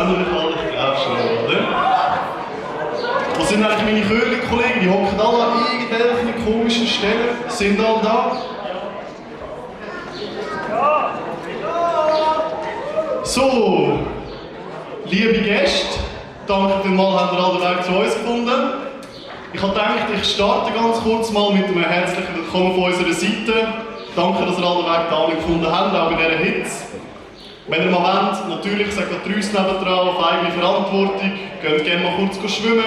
kennt ihr mich alle, ich glaube schon, oder? Wo sind eigentlich meine Chörli-Kollegen? Die hocken alle an irgendwelchen komischen Stellen. Sind alle da? So, liebe Gäste, danke vielmals, habt ihr alle den Weg zu uns gefunden. Ich habe gedacht, ich starte ganz kurz mal mit einem herzlichen Willkommen von unserer Seite. Danke, dass ihr alle den Weg dahin gefunden habt, auch bei dieser Hitze. Wenn ihr mal wollt, natürlich sagt ihr uns nebendran auf eigene Verantwortung, geht gerne mal kurz schwimmen,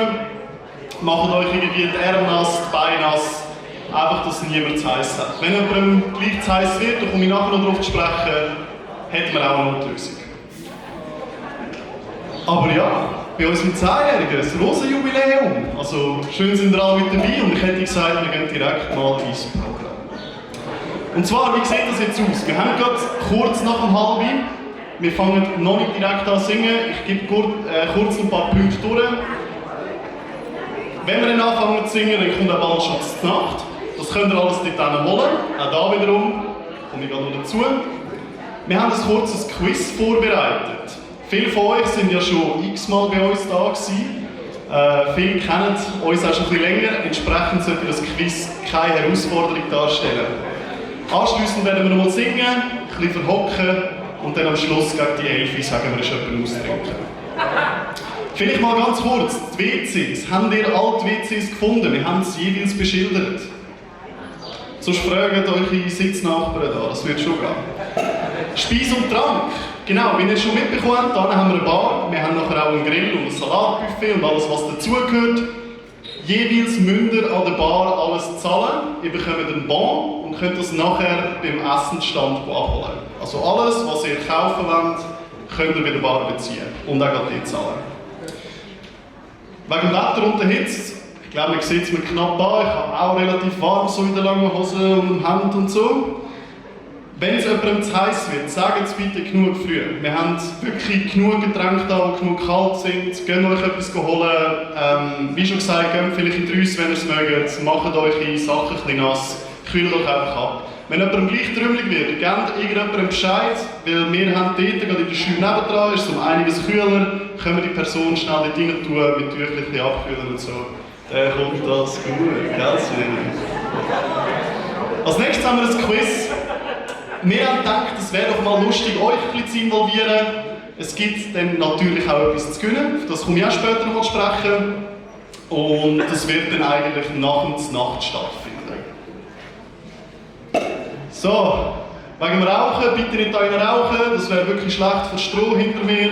macht euch irgendwie die Arme nass, die Beine nass, einfach, dass niemand zu heiß hat. Wenn jemandem gleich zu heiß wird, da komme ich nachher noch darauf zu sprechen, hätten wir auch eine Notlösung. Aber ja, bei uns mit 10-Jährigen, ein Rosenjubiläum. Also schön sind ihr alle mit dabei und ich hätte gesagt, wir gehen direkt mal ins Programm. Und zwar, wie sieht das jetzt aus? Wir haben gerade kurz nach dem Halbi. Wir fangen noch nicht direkt an zu singen. Ich gebe kurz ein paar Punkte durch. Wenn wir dann anfangen zu singen, dann kommt auch bald schon die Nacht. Das könnt ihr alles dort holen. Auch da wiederum komme ich gerade noch dazu. Wir haben ein kurzes Quiz vorbereitet. Viele von euch sind ja schon x-mal bei uns da gewesen. Viele kennen uns auch schon ein bisschen länger. Entsprechend sollte das Quiz keine Herausforderung darstellen. Anschliessend werden wir noch mal singen, ein bisschen verhocken und dann am Schluss gegen die 11 sagen wir, ist jemand austrinken. Vielleicht mal ganz kurz, die WCs. Haben ihr alle die WCs gefunden? Wir haben es jeweils beschildert. Sonst fragt eure Sitznachbarn da, das wird schon gehen. Speis und Trank. Genau, wie ihr schon mitbekommen habt, hier haben wir eine Bar, wir haben nachher auch einen Grill und ein Salatbuffet und alles, was dazugehört. Jeweils müsst ihr an der Bar alles zahlen, ihr bekommt einen Bon und könnt das nachher beim Essensstand abholen. Also alles, was ihr kaufen wollt, könnt ihr bei der Bar beziehen und auch dort zahlen. Wegen dem Wetter und der Hitze, ich glaube, man sieht es mir knapp an, ich habe auch relativ warm so in der langen Hose und im Hemd und so. Wenn es jemandem zu heiß wird, sagt es bitte genug früh. Wir haben wirklich genug Getränke da, die genug kalt sind. Geht euch etwas holen. Wie schon gesagt, geht vielleicht in die Rüsse, wenn ihr es mögt. Macht eure Sachen ein bisschen nass. Kühlt euch einfach ab. Wenn jemandem gleich trümmelig wird, gebt irgendjemandem Bescheid, weil wir haben dort, gerade in der Schule nebendran, ist es um einiges kühler, können wir die Person schnell dort rein tun, mit Tüchlein abkühlen und so. Dann kommt das gut, gell, Sven? Als nächstes haben wir ein Quiz. Wir haben gedacht, es wäre doch mal lustig, euch ein bisschen zu involvieren. Es gibt dann natürlich auch etwas zu gewinnen, auf das komme ich auch später noch zu sprechen. Und das wird dann eigentlich nach der Nacht stattfinden. So, wegen dem Rauchen, bitte nicht da rein rauchen, das wäre wirklich schlecht für Stroh hinter mir.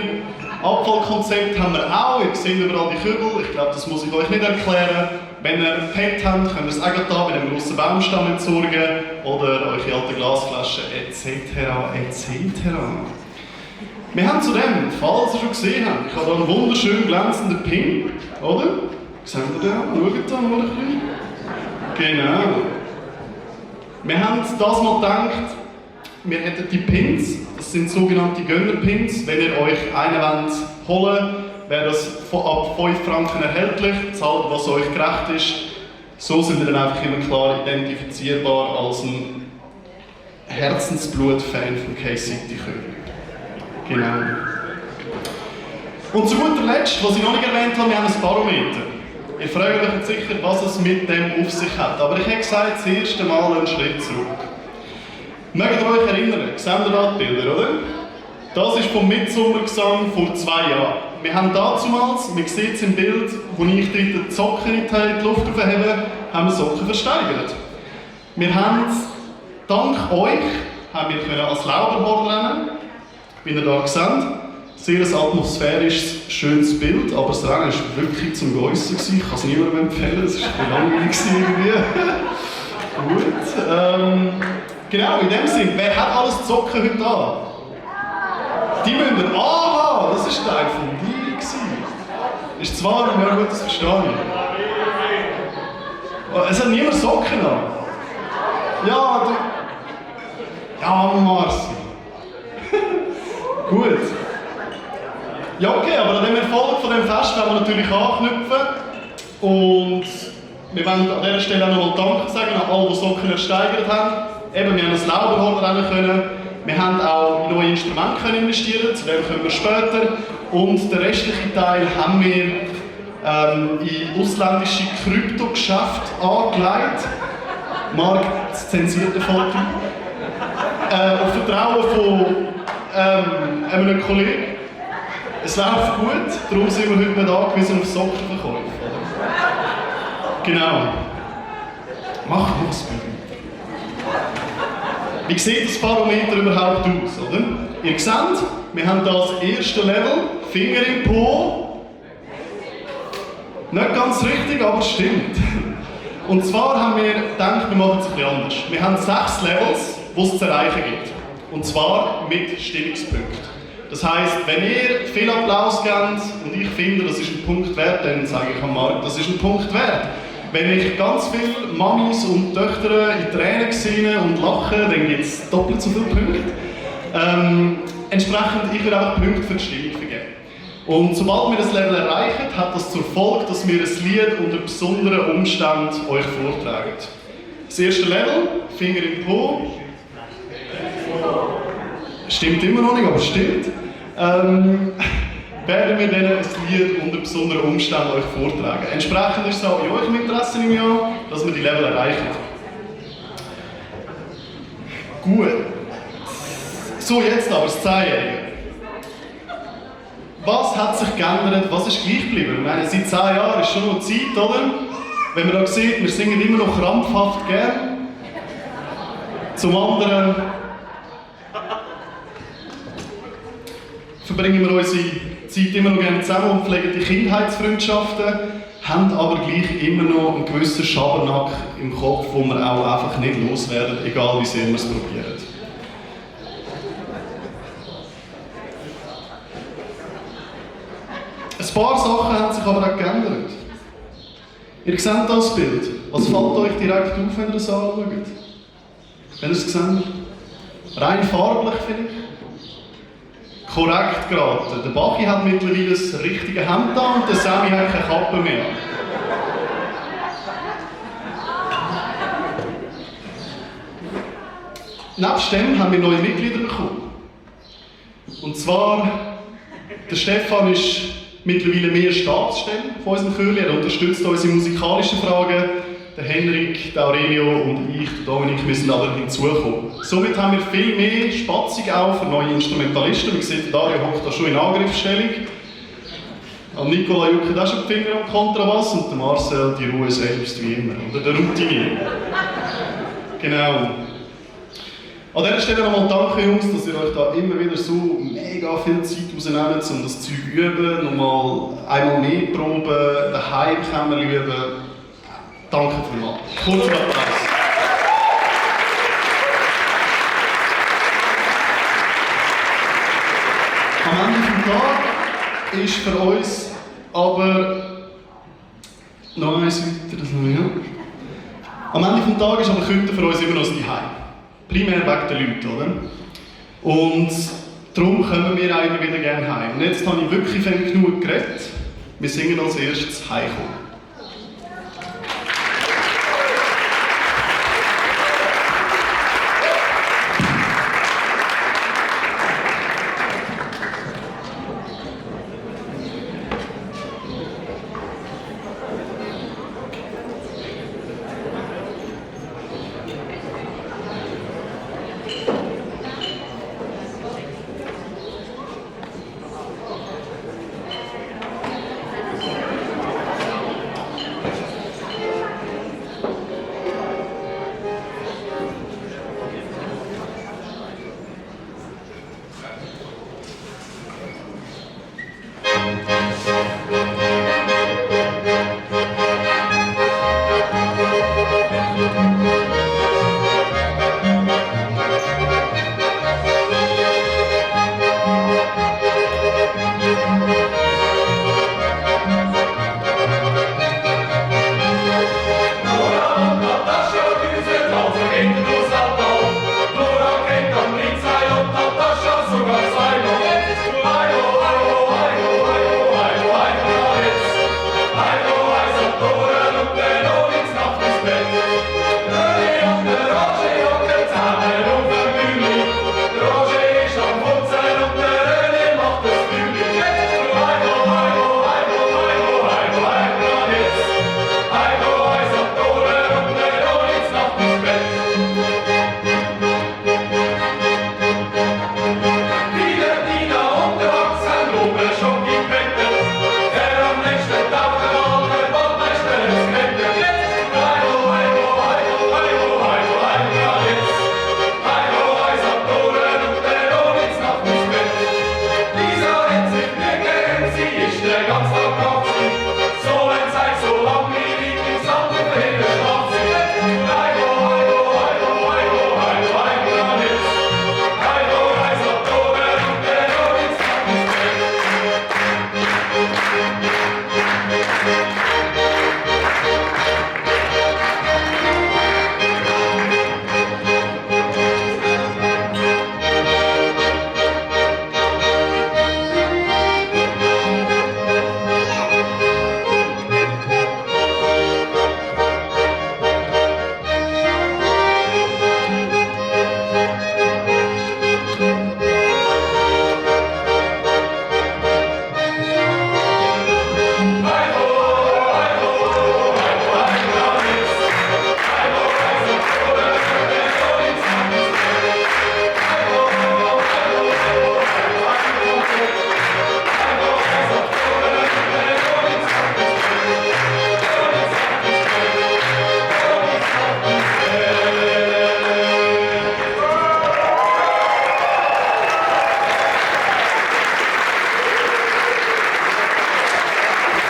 Abfallkonzept haben wir auch, ihr seht überall die Kübel, ich glaube, das muss ich euch nicht erklären. Wenn ihr PET habt, könnt ihr es auch da mit einem grossen Baumstamm entsorgen oder eure alte Glasflaschen etc. etc. Wir haben zudem, falls ihr schon gesehen habt, ich habe hier einen wunderschönen glänzenden Pin, oder? Seht ihr den? Schaut da mal ein bisschen. Genau. Wir haben das mal gedacht, wir hätten die Pins, das sind sogenannte Gönnerpins. Wenn ihr euch einen holen wollt, wäre das ab 5 Franken erhältlich, zahlt was euch gerecht ist. So sind wir dann einfach immer klar identifizierbar als ein Herzensblut-Fan von K-City Köln. Genau. Und zu guter Letzt, was ich noch nicht erwähnt habe, wir haben ein Barometer. Ihr fragt euch jetzt sicher, was es mit dem auf sich hat. Aber ich habe gesagt, das erste Mal einen Schritt zurück. Mögt ihr euch erinnern? Seht ihr da die Bilder, oder? Das ist vom Mitsommergesang vor 2 Jahren. Wir haben damals, man sieht es im Bild, wo ich die Socken in die Luft aufhebe, haben wir Socken versteigert. Wir haben, dank euch, haben wir als Lauberhorn rennen, wie ihr hier seht. Sehr ein atmosphärisches, schönes Bild, aber das Rennen war wirklich zum Geissen. Ich kann es niemandem empfehlen, es war ein bisschen langweilig irgendwie. Gut. Genau, in dem Sinne, wer hat alles die Socken heute an? Die müssen wir anhaben, das war Teil von dir. Ist zu warm? Ja gut, das verstehe ich. Es hat niemand Socken an. Ja, du... Ja, Marci. Gut. Ja, okay, aber an dem Erfolg von dem Fest wollen wir natürlich anknüpfen. Und wir wollen an dieser Stelle auch nochmal Danke sagen an alle, die Socken ersteigert haben. Eben, wir haben ein Lauberhorn rennen können. Wir haben auch in neue Instrumente investieren, zu dem kommen wir später. Und den restlichen Teil haben wir in ausländische Kryptogeschäfte angelegt. Marc, das zensierte Foto. Auf Vertrauen von einem Kollegen. Es läuft gut, darum sind wir heute nicht angewiesen auf Sockenverkäufe. Genau. Mach es bitte. Wie sieht das Barometer überhaupt aus, oder? Ihr seht, wir haben das erste Level, Finger im Po. Nicht ganz richtig, aber es stimmt. Und zwar haben wir gedacht, wir machen es ein bisschen anders. Wir haben 6 Levels, die es zu erreichen gibt. Und zwar mit Stimmungspunkten. Das heisst, wenn ihr viel Applaus gebt und ich finde, das ist ein Punkt wert, dann sage ich am Markt, das ist ein Punkt wert. Wenn ich ganz viele Mamis und Töchter in Tränen sehe und lache, dann gibt es doppelt so viele Punkte. Entsprechend, ich würde einfach Punkte für die Stimmung vergeben. Und sobald wir das Level erreichen, hat das zur Folge, dass wir ein Lied unter besonderen Umständen euch vortragen. Das erste Level, Finger im Po. Stimmt immer noch nicht, aber stimmt. Werden wir dann ein Lied unter besonderen Umständen euch vortragen. Entsprechend ist es auch in eurem Interesse im Jahr, dass wir die Level erreichen. Gut. So, jetzt aber das 10-Jährige. Was hat sich geändert? Was ist gleich geblieben? Ich meine, seit 10 Jahren ist schon noch Zeit, oder? Wenn man da sieht, wir singen immer noch krampfhaft gern. Zum anderen verbringen wir unsere Zeit immer noch gerne zusammen und pflegen die Kindheitsfreundschaften, haben aber gleich immer noch einen gewissen Schabernack im Kopf, wo wir auch einfach nicht loswerden, egal wie sehr wir es probieren. Ein paar Sachen haben sich aber auch geändert. Ihr seht das Bild. Was fällt euch direkt auf, wenn ihr es anschaut? Wenn ihr es seht? Rein farblich vielleicht? Korrekt geraten. Der Bachi hat mittlerweile das richtige Hemd an und der Sammy hat keine Kappe mehr. Nebst dem haben wir neue Mitglieder bekommen. Und zwar, der Stefan ist mittlerweile mehr Stabsstelle von unserem Chörli. Er unterstützt uns in musikalischen Fragen. Der Henrik, der Aurelio und ich, der Dominik, müssen aber hinzukommen. Somit haben wir viel mehr Spatzung auch für neue Instrumentalisten. Wie seht, Dario hockt da schon in Angriffsstellung. Am Nicola juckt auch schon die Finger am Kontrabass und der Marcel die Ruhe selbst wie immer. Oder der Routinier. Genau. An dieser Stelle nochmal danke, Jungs, dass ihr euch da immer wieder so mega viel Zeit rausnehmt, um das Zeug zu üben, nochmal einmal mehr proben, daheim können wir üben. Danke vielmals. Kurzer Applaus. Am Ende des Tages ist für uns aber noch eins weiter, das noch ja. Am Ende des Tages ist aber Künden für uns immer noch das Zuhause. Primär wegen der Leute, oder? Und darum kommen wir auch immer wieder gerne heim. Und jetzt habe ich wirklich genug geredet. Wir singen als erstes «Heimkommen».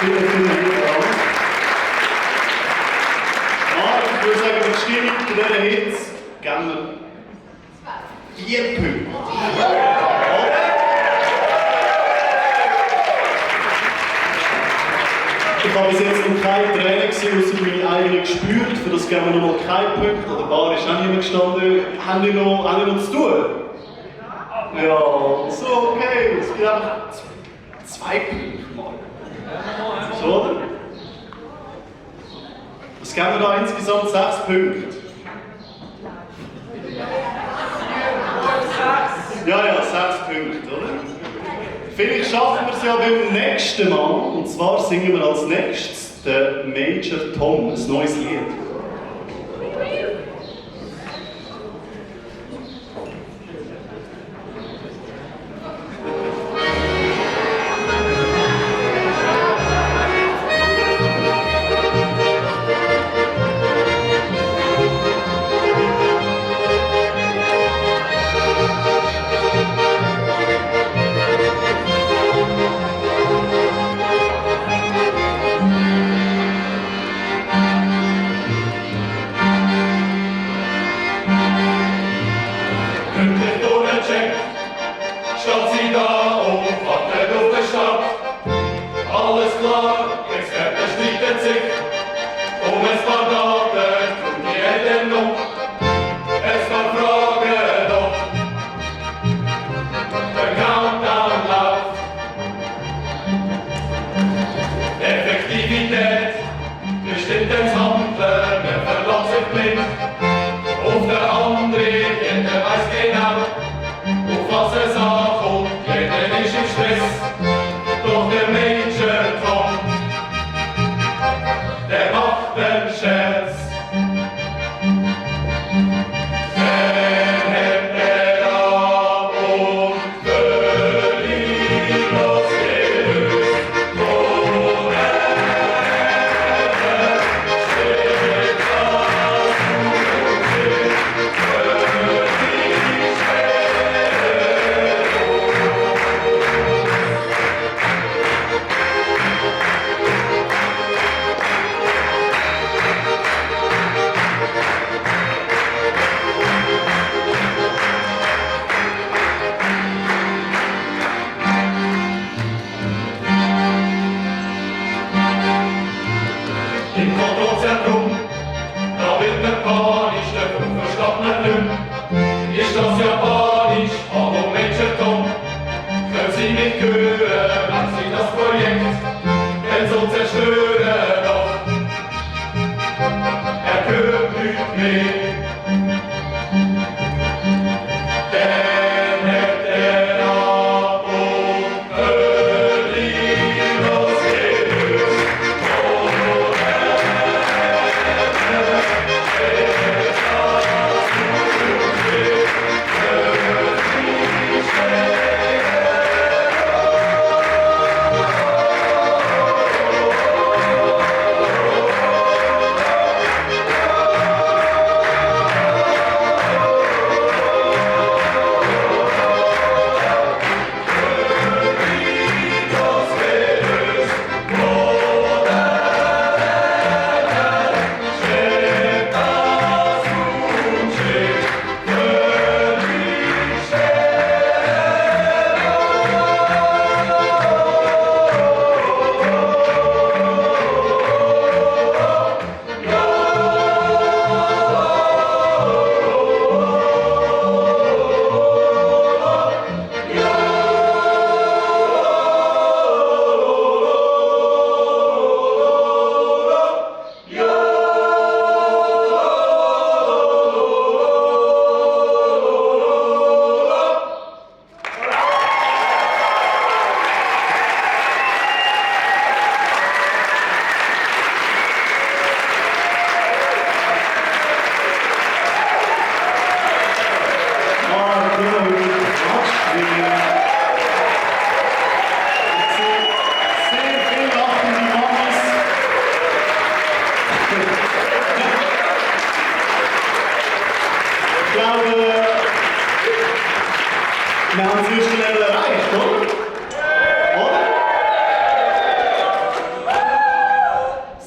Vielen lieben Dank. Ich würde sagen, die Stimmung bei dieser Hitze geben wir 4 Punkte. Ich habe bis jetzt noch keine Tränen gesehen, außer meine eigenen gespürt. Für das geben wir noch mal keinen Punkt. An der Bar ist auch niemand gestanden. Haben die noch zu tun? Ja, so okay. Es gibt einfach 2 Punkte mal. So, oder? Was geben wir da insgesamt 6 Punkte? Ja, 6 Punkte, oder? Vielleicht schaffen wir es ja beim nächsten Mal. Und zwar singen wir als nächstes den Major Tom, ein neues Lied.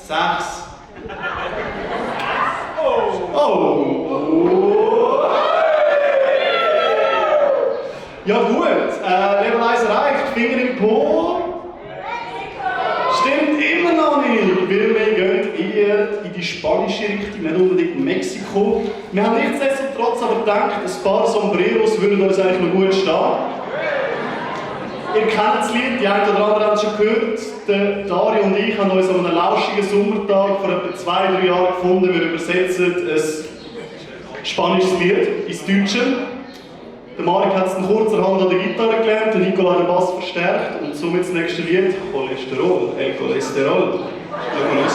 6. Oh! Ja gut, Level 1 erreicht, Finger im Po. Stimmt immer noch nicht, weil wir gehen eher in die spanische Richtung, nicht unbedingt in Mexiko. Wir haben nichtsdestotrotz aber gedacht, ein paar Sombreros würden uns eigentlich noch gut stehen. Ihr kennt das Lied, die einen oder anderen haben es schon gehört. Der Dario und ich haben uns an einem lauschigen Sommertag vor etwa 2-3 Jahren gefunden. Wir übersetzen ein spanisches Lied ins Deutsche. Der Marek hat es in kurzer Hand an der Gitarre gelernt, der Nicola den Bass verstärkt und somit das nächste Lied Cholesterol, El Cholesterol. Schauen wir los.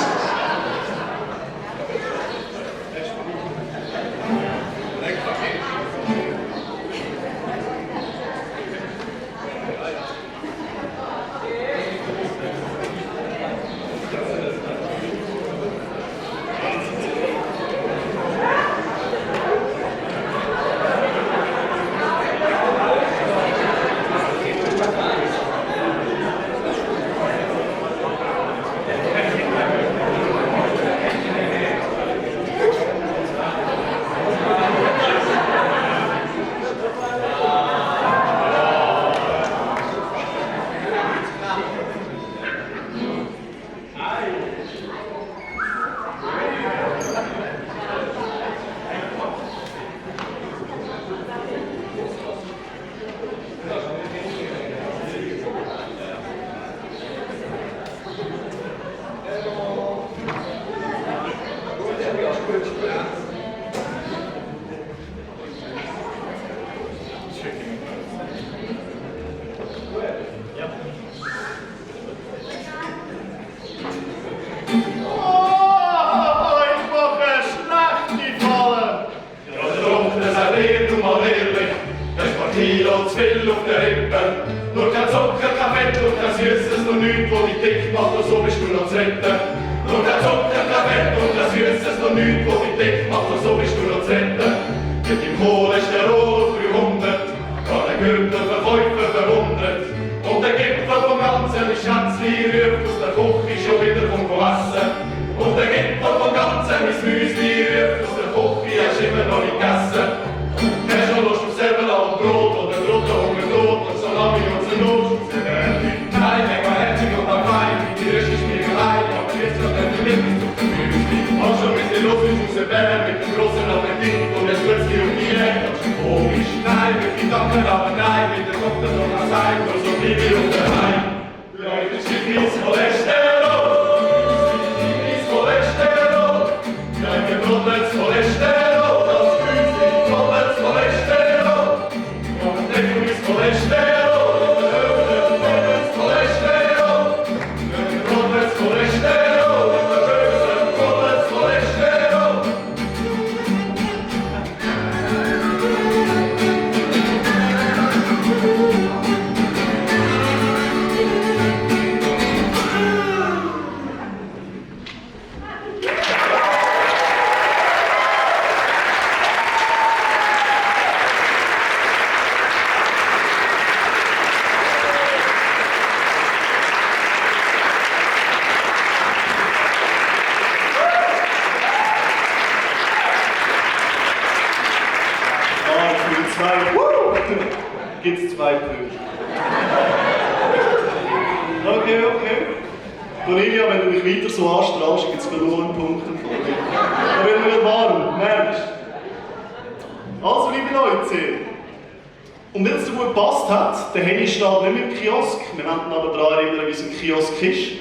Gibt es 2 Punkte. Okay. Cornelia, wenn du mich weiter so anstrahlst, gibt es nur einen Punkt. Da werden wir warm, merkst du? Also, liebe Leute, und wenn es dir gut gepasst hat, der Henny steht nicht mehr im Kiosk. Wir wollen aber daran erinnern, wie es ein Kiosk ist.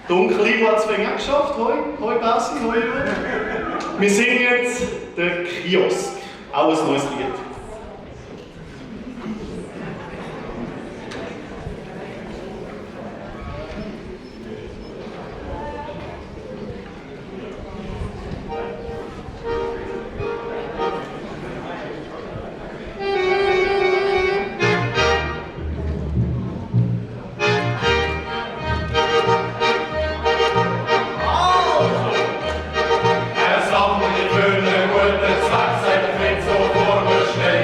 Der Onkel Ivo hat es vorhin auch geschafft. Hoi Bessi, hoi Ivo. Wir singen jetzt den Kiosk. Auch ein neues Lied. Schnell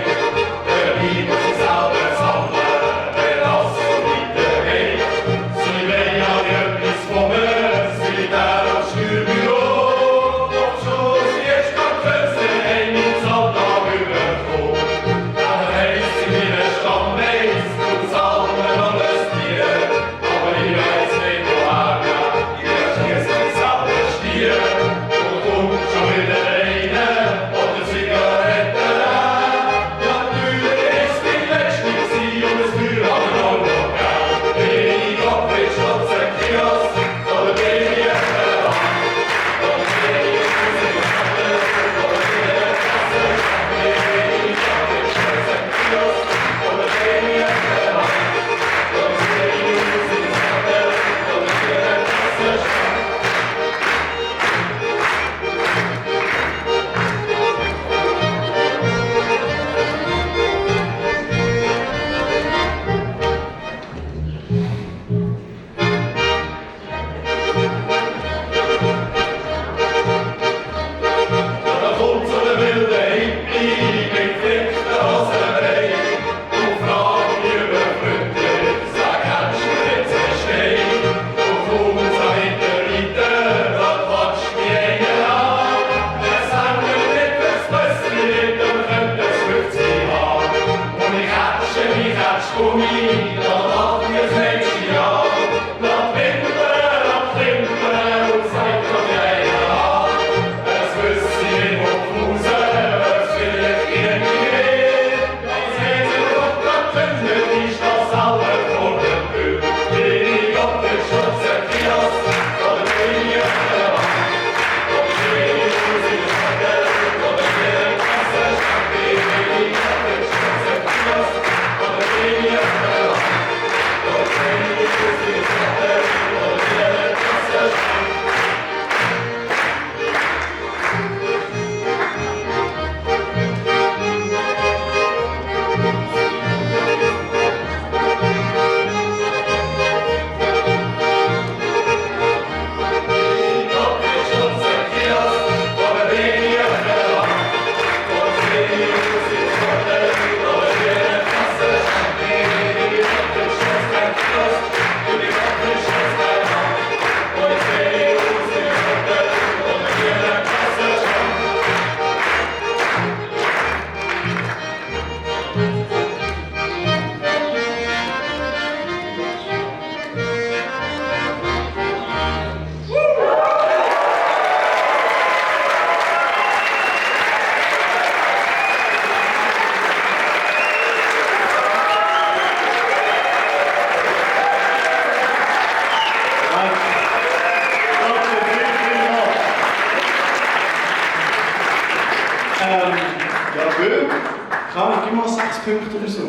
6 Punkte oder so.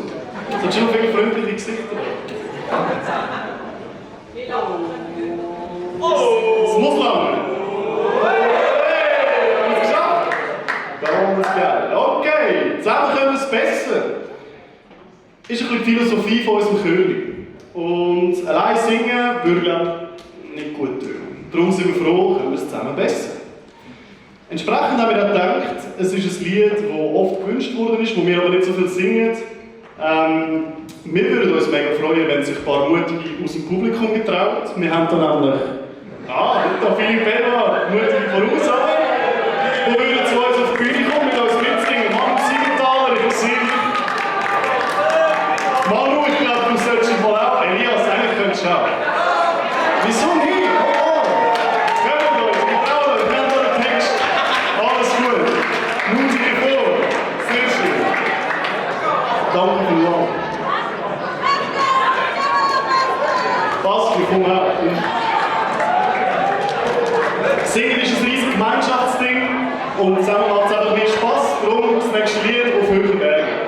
Es hat schon viele freundliche Gesichter. Es muss lange. Hey, haben wir es geschafft? Ganz geil. Okay, zusammen können wir es besser. Ist ein bisschen die Philosophie von unserem König. Und allein singen würde, glaube ich, nicht gut tun. Darum sind wir froh, können wir es zusammen besser. Entsprechend haben wir auch gedacht, es ist ein Lied, das oft gewünscht worden ist, wo wir aber nicht so viel singen. Wir würden uns mega freuen, wenn sich ein paar Mutige aus dem Publikum getraut. Wir haben da nämlich da Philipp Bella, Mutige voraus, die würden zu uns auf die Bühne kommen, mit uns mitsingen. Mann, Siegenthaler, ich sehe Manu, ich glaube, du solltest mal auch. Elias, eigentlich könntest du auch. Wieso nicht? Kommt euch, wir trauen euch, wir haben da den Text. Alles gut. Mutige vor. Sehr schön. Danke für Lang. Basti, komm her. Singen ist ein riesiges Gemeinschaftsding und zusammen macht es einfach mehr Spass. Darum das nächste Lied auf höheren Bergen.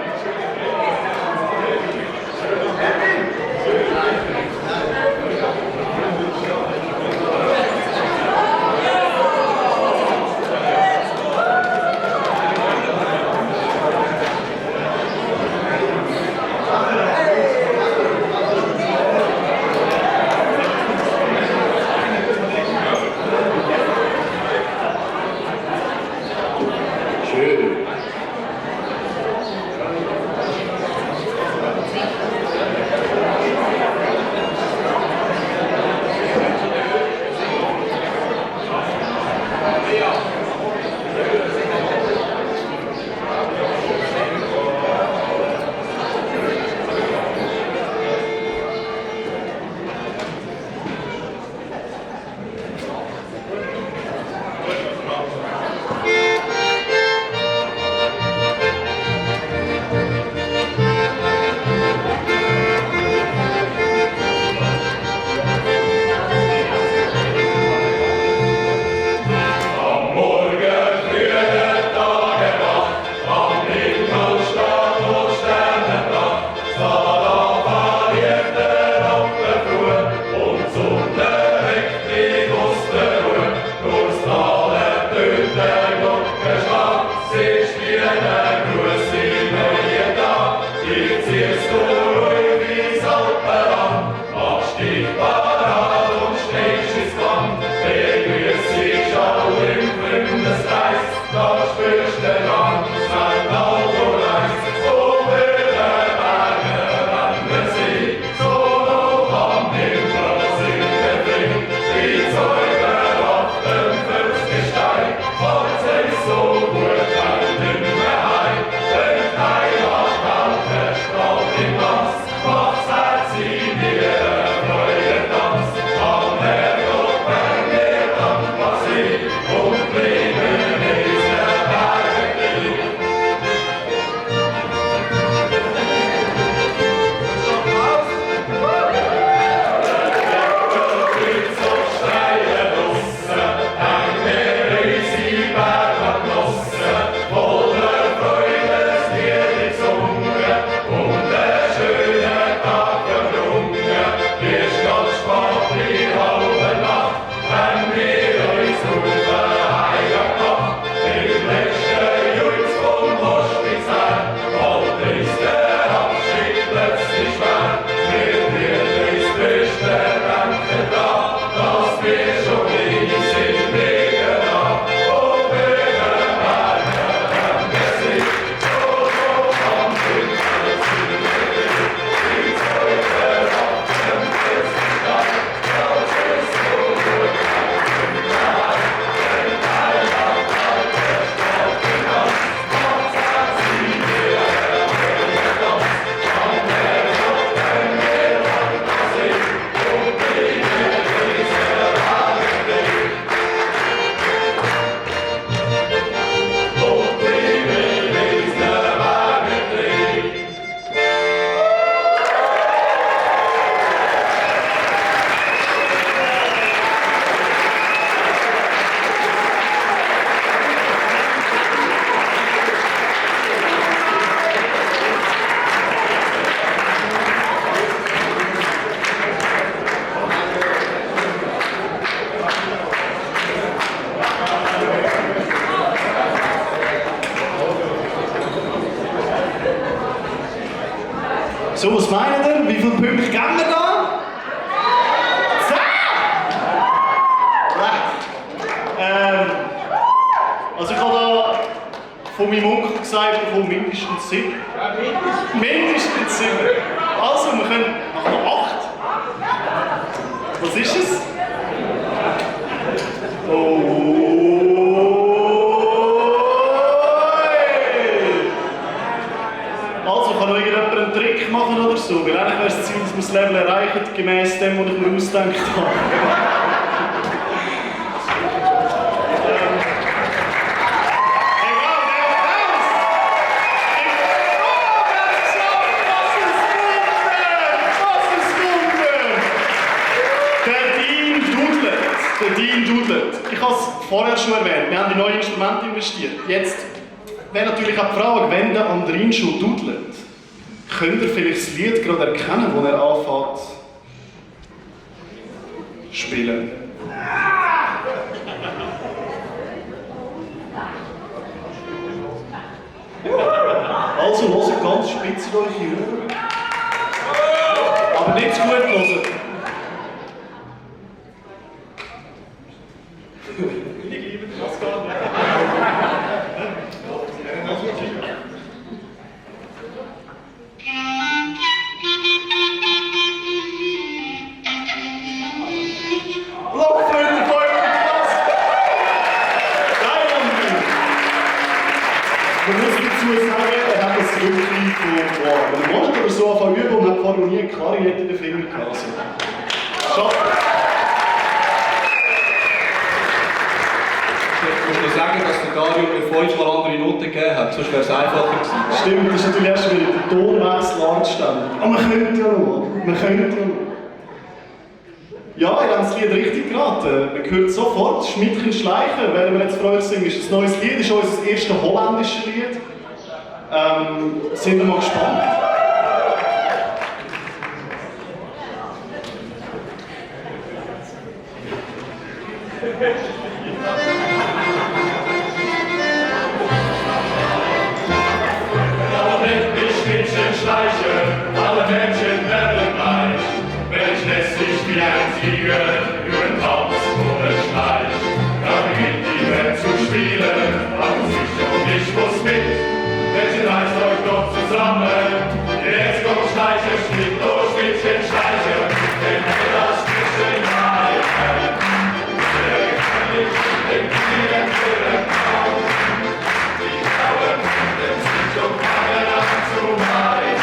So, was meint ihr? Wie viele Punkte geben wir da? 10! Also ich habe da von meinem Onkel gesagt, ich bekomme mindestens 7. Mindestens 7. Also, wir können nach 8. Was ist es? Also, kann noch irgendjemand einen Trick machen oder so? Weil eigentlich wäre es das Ziel, dass wir das Level erreichen, gemäss dem, was ich mir ausgedacht habe. Der Dean dudelt. Ich habe es vorher schon erwähnt, wir haben in neue Instrumente investiert. Jetzt wäre natürlich auch die Frage, wenn der Andrin schon dudelt, könnt ihr vielleicht das Lied gerade erkennen, das er anfängt zu spielen? Also hört ganz spitz in eure Ohren. Aber nicht zu gut hören. Man muss dazu sagen, er hat das wirklich vor einem Monat oder so angefangen üben und hat vorher noch nie eine Klarinette in den Finger gehabt. Also, schafft. Ich muss nur sagen, dass der Dario mir 5-mal andere Noten gegeben hat, sonst wäre es einfacher gewesen. Stimmt, das ist natürlich erst wieder der Tonwechsel anständig. Aber man könnte ja noch. Man könnte ja noch. Ja, ihr habt das Lied richtig geraten. Man hört sofort, Schmidtchen schleichen, werden wir jetzt für euch singen. Ist ein neues Lied, ist unser erstes holländisches Lied. Sind wir mal gespannt. Alle Mädchen werden reich, welch lässt sich wie ein Tiger über den Tanz oder Streich. Da beginnt die Welt zu spielen, macht sich und ich muss mit. Mädchen, reißt euch doch zusammen, jetzt kommt Schleicher, Schmidt, oh Schmidtchen, Schleicher, denn wir das Schmidtchen reichen. Der König, den Tieren für den Traum, die Frauen den Schmidt und fangen an zu reiten.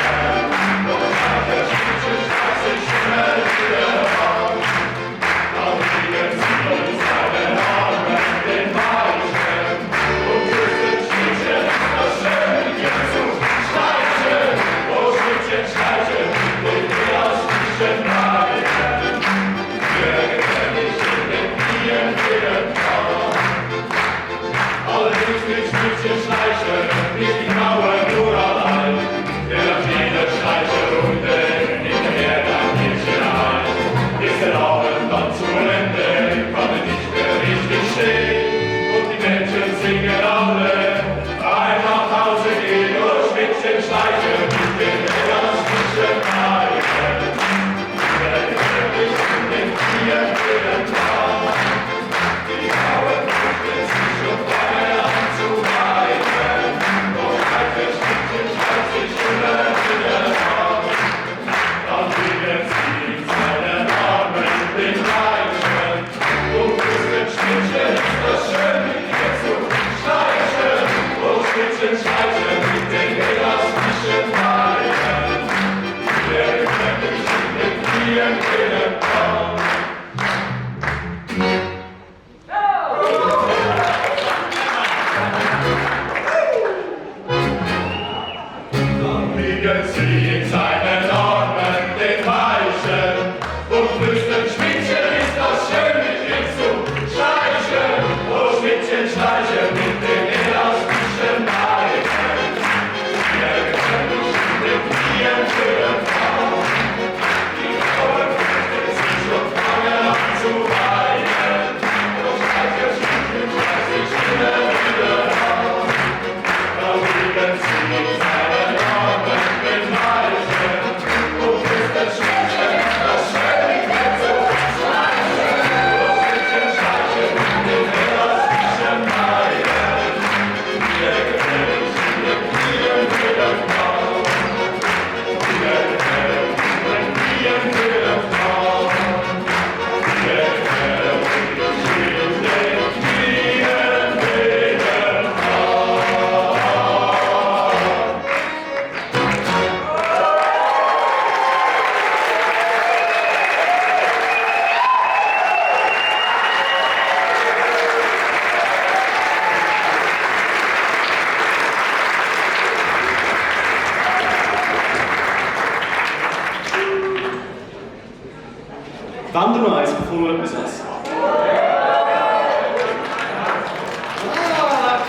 Wollt ihr noch eins, bevor wir etwas essen?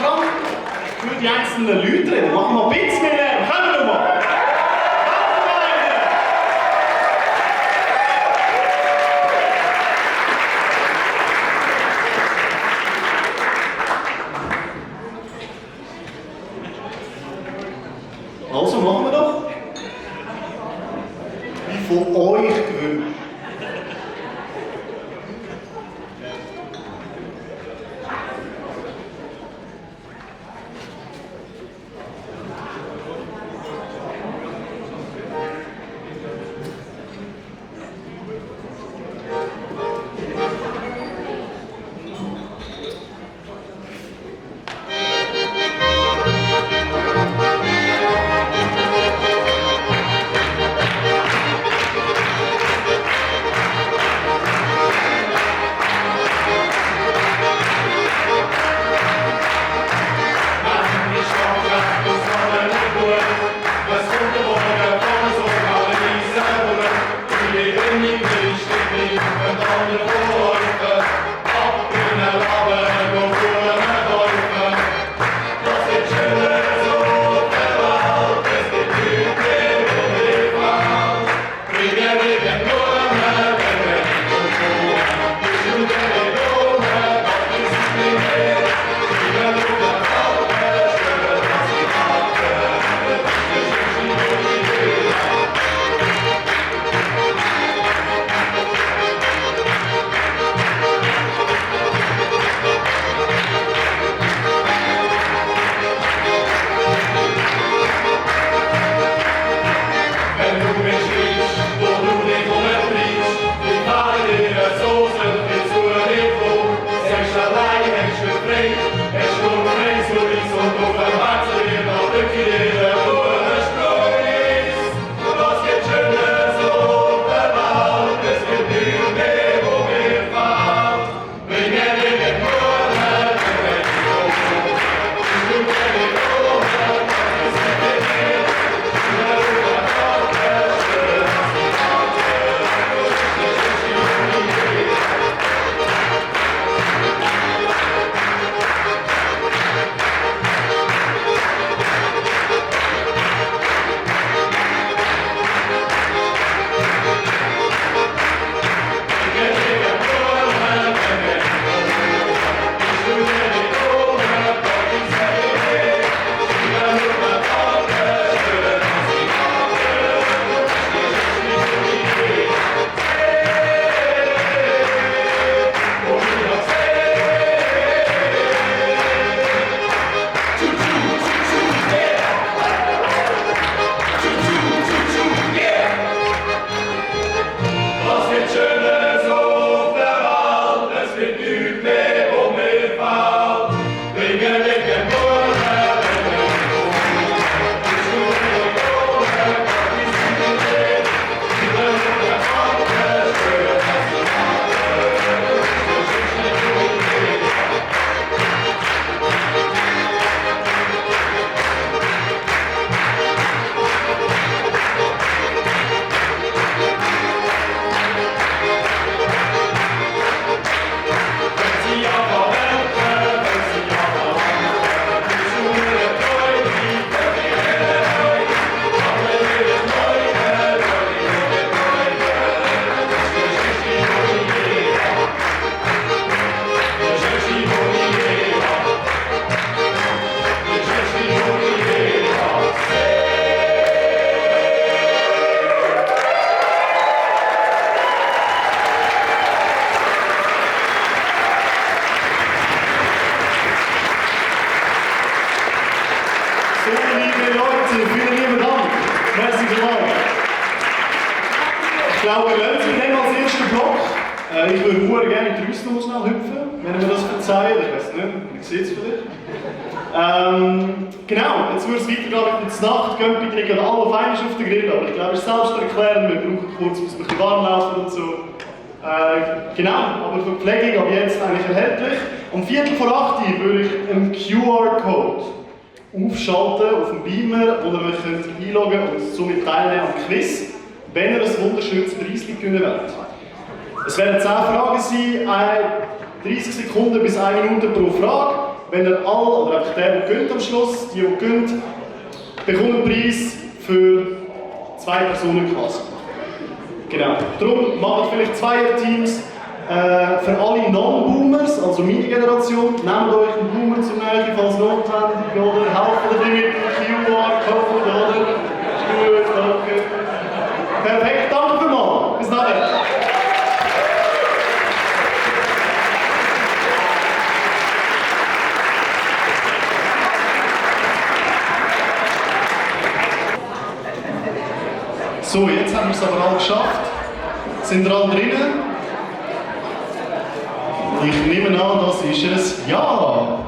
Komm, für die einzelnen Leute reden. Machen wir ein bisschen mehr Lärm. Kommen wir mal! Also machen wir doch. Wie von euch gewünscht. Ich glaube, wir lassen Sie dann als ersten Block. Ich würde sehr gerne mit der Rüstung schnell hüpfen, wenn ihr mir das verzeiht. Ich weiß nicht, wie sieht es vielleicht? Genau, jetzt würde es weitergehen mit der Nacht. Geht bitte nicht alle auf einmal auf den Grill, aber ich glaube, es ist selbst erklären. Wir brauchen kurz, bis wir ein bisschen warm laufen und so. Genau, aber für die Pflegung ab jetzt eigentlich erhältlich. Um 7:45 würde ich einen QR-Code aufschalten auf dem Beamer, wo ihr euch einloggen könnt und somit teilnehmen am Quiz, wenn ihr ein wunderschönes Preis gewinnen wollt. Es werden 10 Fragen sein, 30 Sekunden bis 1 Minute pro Frage. Wenn ihr alle, oder einfach der gönnt am Schluss, die gönnt, bekommen einen Preis für 2 Personen quasi. Genau. Darum macht vielleicht 2 Teams. Für alle Non-Boomers, also meine Generation, nehmt euch einen Boomer zur Nähe, falls notwendig, oder helft euch mit dem QR-Code, oder? Ist gut, danke. Perfekt, danke vielmals. Bis nachher. So, jetzt haben wir es aber alle geschafft. Sind wir alle drinnen? Ich nehme an, das ist es. Ja!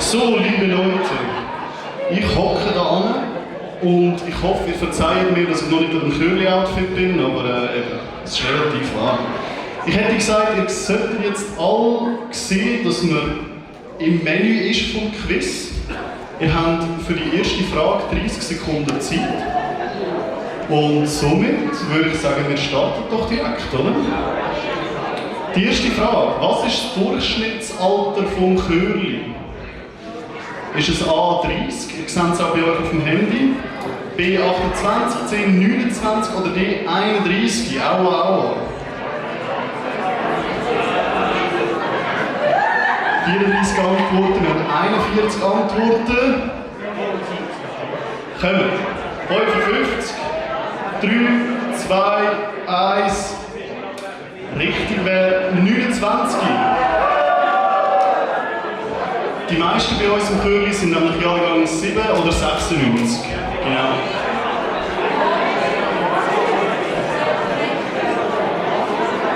So, liebe Leute, ich hocke da an und ich hoffe, ihr verzeiht mir, dass ich noch nicht in einem Curly-Outfit bin, aber eben, es ist relativ warm. Ich hätte gesagt, ihr solltet jetzt alle sehen, dass man im Menü ist vom Quiz. Ihr habt für die erste Frage 30 Sekunden Zeit. Und somit würde ich sagen, wir starten doch direkt, oder? Die erste Frage, was ist das Durchschnittsalter vom Curly? Ist es A 30, ihr seht es auch bei euch auf dem Handy, B 28, C 29 oder D 31? Aua, aua. 34 Antworten, wir haben 41 Antworten. Kommen. 55, 3, 2, 1. Richtig wäre 29. Die meisten bei uns im Curly sind nämlich Jahrgang 7 oder 96. Genau.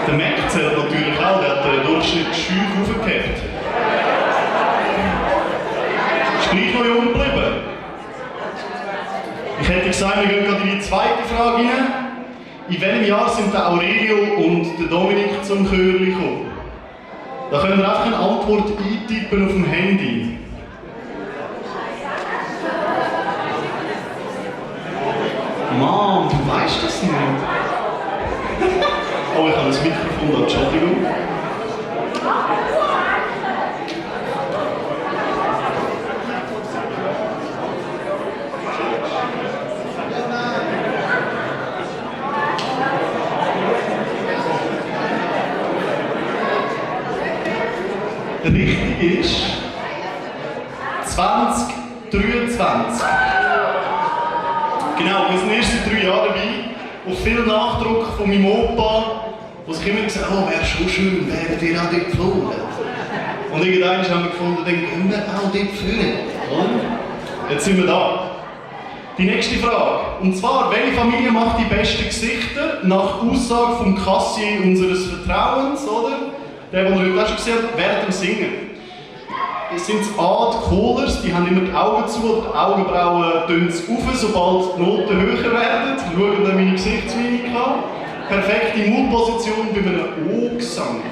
Der Mac zählt natürlich auch, der hat den Durchschnitt schön aufgehebt. Ist gleich noch jung geblieben. Ich hätte gesagt, wir gehen gerade in die zweite Frage rein. In welchem Jahr sind der Aurelio und der Dominik zum Curly gekommen? Da könnt ihr einfach eine Antwort eintippen auf dem Handy. Mann, du weißt das nicht. Oh, ich habe das Mikrofon da, Entschuldigung. Richtig ist 2023. Genau, wir sind erst seit 3 Jahren dabei. Auf viel Nachdruck von meinem Opa, der sich immer gesagt hat, oh, wäre schon schön, wären wir auch dort geflogen. Und irgendwann haben wir gefunden, dann gehen wir auch dort fliegen. Jetzt sind wir da. Die nächste Frage. Und zwar, welche Familie macht die besten Gesichter nach Aussage vom Kassier unseres Vertrauens, oder? Der, den wir heute auch schon gesehen haben, während dem Singen. Es sind A, die Kohlers, die haben immer die Augen zu und die Augenbrauen tun es auf, sobald die Noten höher werden. Schauen dann meine Gesichtsmimik an. Perfekte Mundposition bei einem O-Gesang.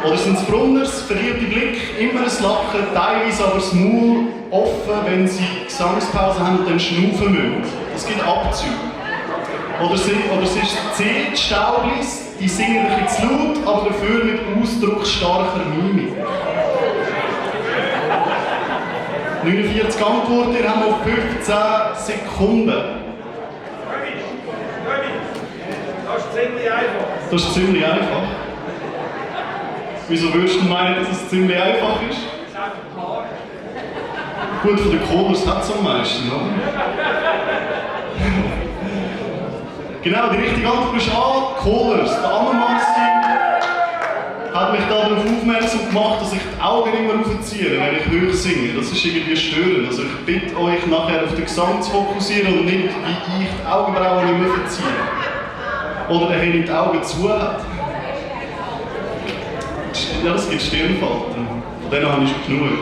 Oder sind es Brunners, verliebte Blick, immer ein Lachen, teilweise aber das Maul offen, wenn sie Gesangspause haben und dann schnaufen müssen. Das gibt Abzüge. Oder es ist C, die Staublis, die singen ein bisschen zu laut, aber dafür mit ausdrucksstarker Mimik. 49 Antworten, wir haben noch 15 Sekunden. Das ist ziemlich einfach. Das ist ziemlich einfach. Wieso würdest du meinen, dass es ziemlich einfach ist? Gut, von den Kohlers hat es am meisten, oder? Genau, die richtige Antwort ist A, Kohlers. Der Anna-Marci hat mich darauf aufmerksam gemacht, dass ich die Augen immer aufziehe, wenn ich hoch singe. Das ist irgendwie störend. Also ich bitte euch nachher auf den Gesang zu fokussieren und nicht, wie ich die Augenbrauen nicht mehr verziehe. Oder der Henny die Augen zu hat. Ja, das gibt Stirnfalten. Von denen habe ich schon genug.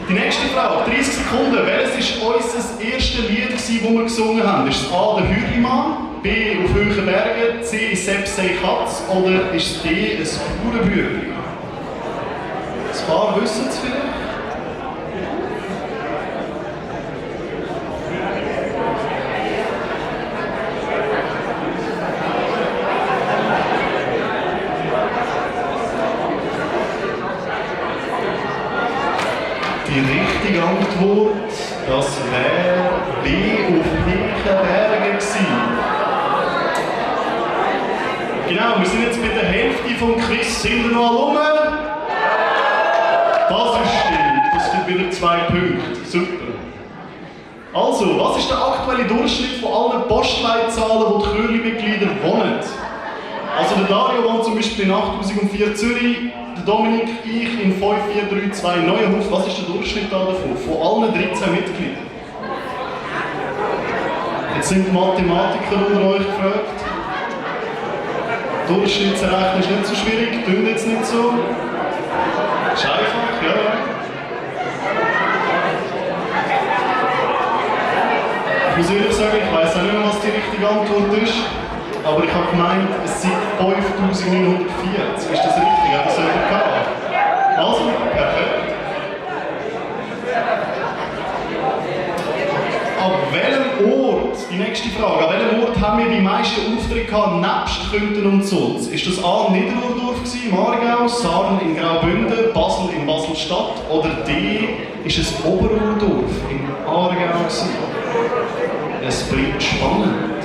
Die nächste Frage, 30 Sekunden. Welches war unser erstes Lied, das wir gesungen haben? Ist es A, der Hürlimann, B, auf hohen Bergen, C, Sepp sei Katz oder ist es D, ein Bauernbüchlein? Ein paar wissen es vielleicht. Die richtige Antwort, das wäre B, auf hohen Bergen gewesen. Genau, wir sind jetzt bei der Hälfte vom Quiz. Sind wir noch rum? Das ist stimmt. Das gibt wieder 2 Punkte. Super. Also, was ist der aktuelle Durchschnitt von allen Postleitzahlen, wo die Chörli-Mitglieder wohnen? Also der Dario wohnt zum Beispiel in 8004 Zürich, der Dominik, ich in 5432 Neuenhof. Was ist der Durchschnitt da davon? Von allen 13 Mitgliedern? Jetzt sind die Mathematiker unter euch gefragt. Durchschnitt zu rechnen ist nicht so schwierig, tun jetzt nicht so. Ist einfach, ja. Ich muss ehrlich sagen, ich weiss auch nicht mehr, was die richtige Antwort ist. Aber ich habe gemeint, es sind 5940. Ist das richtig? Hat das jemand gehabt? Also, perfekt. An welchem Ort, die nächste Frage, an welchem Ort haben wir die meisten Auftritte gehabt, nebst Künten und Sulz? Ist das A. Niederurdorf im Aargau, Sarnen in Graubünden, Basel in Basel-Stadt oder D. ist es Oberurdorf im Aargau gewesen? Es bleibt spannend.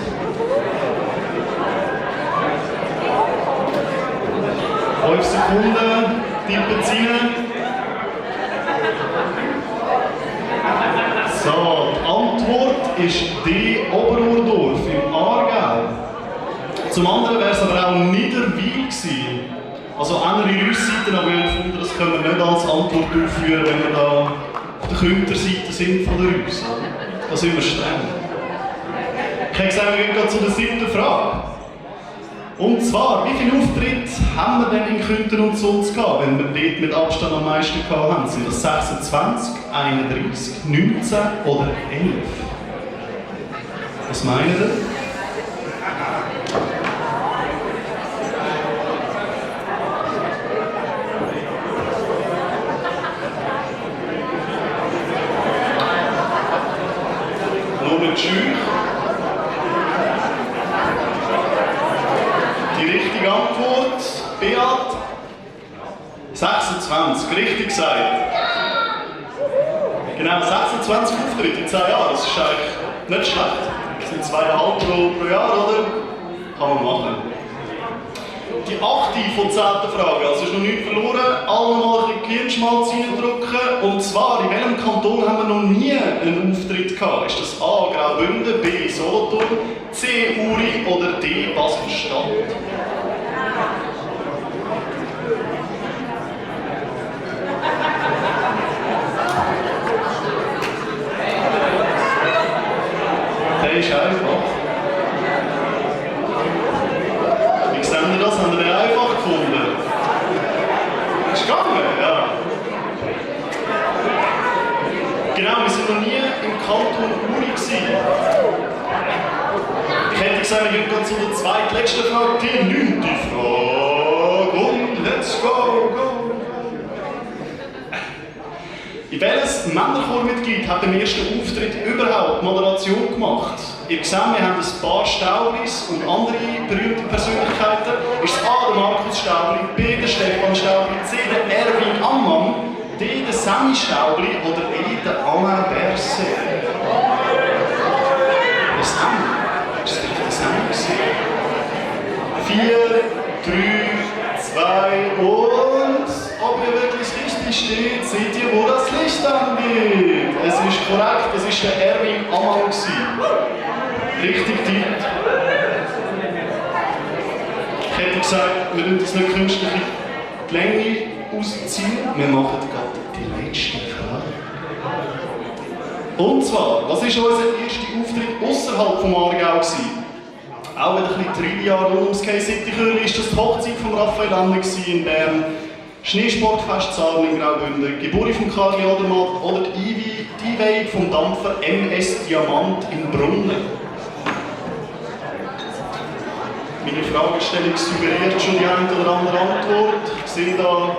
Fünf Sekunden, tippen Sie rein. So, die Antwort ist D. Oberurdorf im Aargau. Zum anderen wäre es aber auch Niederwil gewesen. Also andere Rüssseiten, aber wir haben gefunden, das können wir nicht als Antwort aufführen, wenn wir da auf der Künterseite sind von der Rüss. Da sind wir streng. Ich habe gesagt, wir gehen gerade zu der 7. Frage. Und zwar, wie viele Auftritte haben wir denn in Künten und Sulz gehabt, wenn wir dort mit Abstand am meisten gehabt haben? Sind das 26, 31, 19 oder 11? Was meinen ihr? Nur mit Schüch. Die richtige Antwort, Beat, 26, richtig gesagt. Genau, 26 Auftritte in 10 Jahren, das ist eigentlich nicht schlecht. Das sind 2,5 pro Jahr, oder? Kann man machen. Die 8. von 10. Frage, also ist noch nichts verloren. Alle mal ein bisschen Gehirnschmalz reindrücken. Und zwar, in welchem Kanton haben wir noch nie einen Auftritt gehabt? Ist das A. Graubünden, B. Solothurn, C. Uri oder D. Basel-Stadt? Der ist einfach. Wie sehen wir das? Haben wir den einfach gefunden? Ist gegangen, ja. Genau, wir sind noch nie im Kanton Uri gewesen. Ich hätte gesagt, wir gehen gerade zu der zweitletzten Frage, die 9. Frage. Und let's go, go! In welches Männerchormitglied hat den ersten Auftritt überhaupt Moderation gemacht? Ihr seht, wir haben ein paar Staublis und andere berühmte Persönlichkeiten. Ist es A. der Markus Staubli, B. der Stefan Staubli, C. der Erwin Ammann, D. der Sammy Staubli oder E. der Alain Berset? Der Sammy? Ist das wirklich der Sammy? 4, 3, 2 und... Ob ihr wirklich richtig steht, seht ihr, wo das Licht angeht. Es ist korrekt, es ist der Erwin Ammann. Richtig tippt. Ich hätte gesagt, wir müssen das nicht künstlich die Länge ausziehen. Wir machen gerade die letzte Frage. Und zwar, was war unser erster Auftritt außerhalb vom Aargau gewesen? Auch wieder ein bisschen Trivia rund ums K-City-Chörli ist das die Hochzeit von Raphael Ende in Bern, Schneesportfest Zahlen in Graubünden, Geburt von Kari Odermatt oder die Einweihung vom Dampfer MS Diamant in Brunnen. Meine Fragestellung suggeriert schon die eine oder andere Antwort. Ich sehe da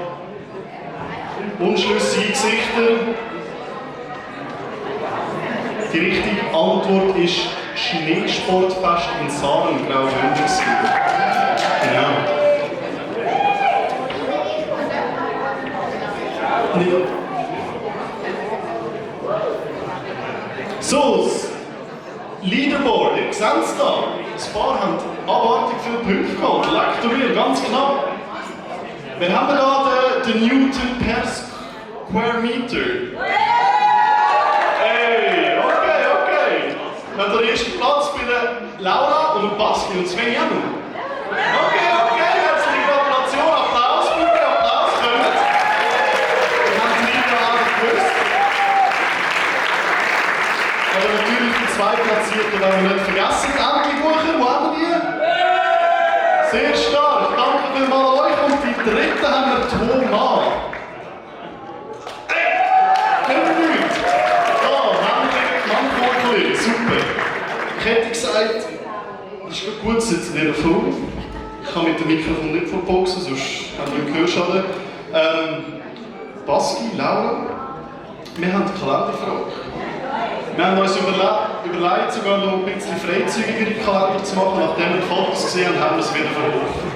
unschlüssige Gesichter. Die richtige Antwort ist Schneesportfest in Saaren, Graubünden. Genau. So, das Leaderboard, ihr seht es da. Ein paar haben abartig viele Punkte geholt. Lektoriert, ganz knapp. Wir haben da den Newton per Square Meter. Hey, okay. Wir haben den ersten Platz bei der Laura und dem Basti und Sven Jannu. Okay, herzliche Gratulation, Applaus bitte, Applaus, kommt. Wir haben es nicht gerade gewusst. Aber natürlich die zwei Platzierten werden wir nicht vergessen. Endlich Bucher, wo haben wir die? Sehr stark, danke vielmals an euch. Und die dritte haben wir Thomas. Nicht. Mann, super. Ich hätte gesagt, das ist gut, es sitzt nicht vor. Ich kann mit dem Mikrofon nicht vorboxen, sonst haben wir einen Gehörschaden. Baski, Laura, wir haben die Kalenderfrage. Wir haben uns überlegt, sogar noch ein bisschen freizügigere Kalender zu machen. Nachdem wir die Fotos gesehen haben, haben wir es wieder verworfen.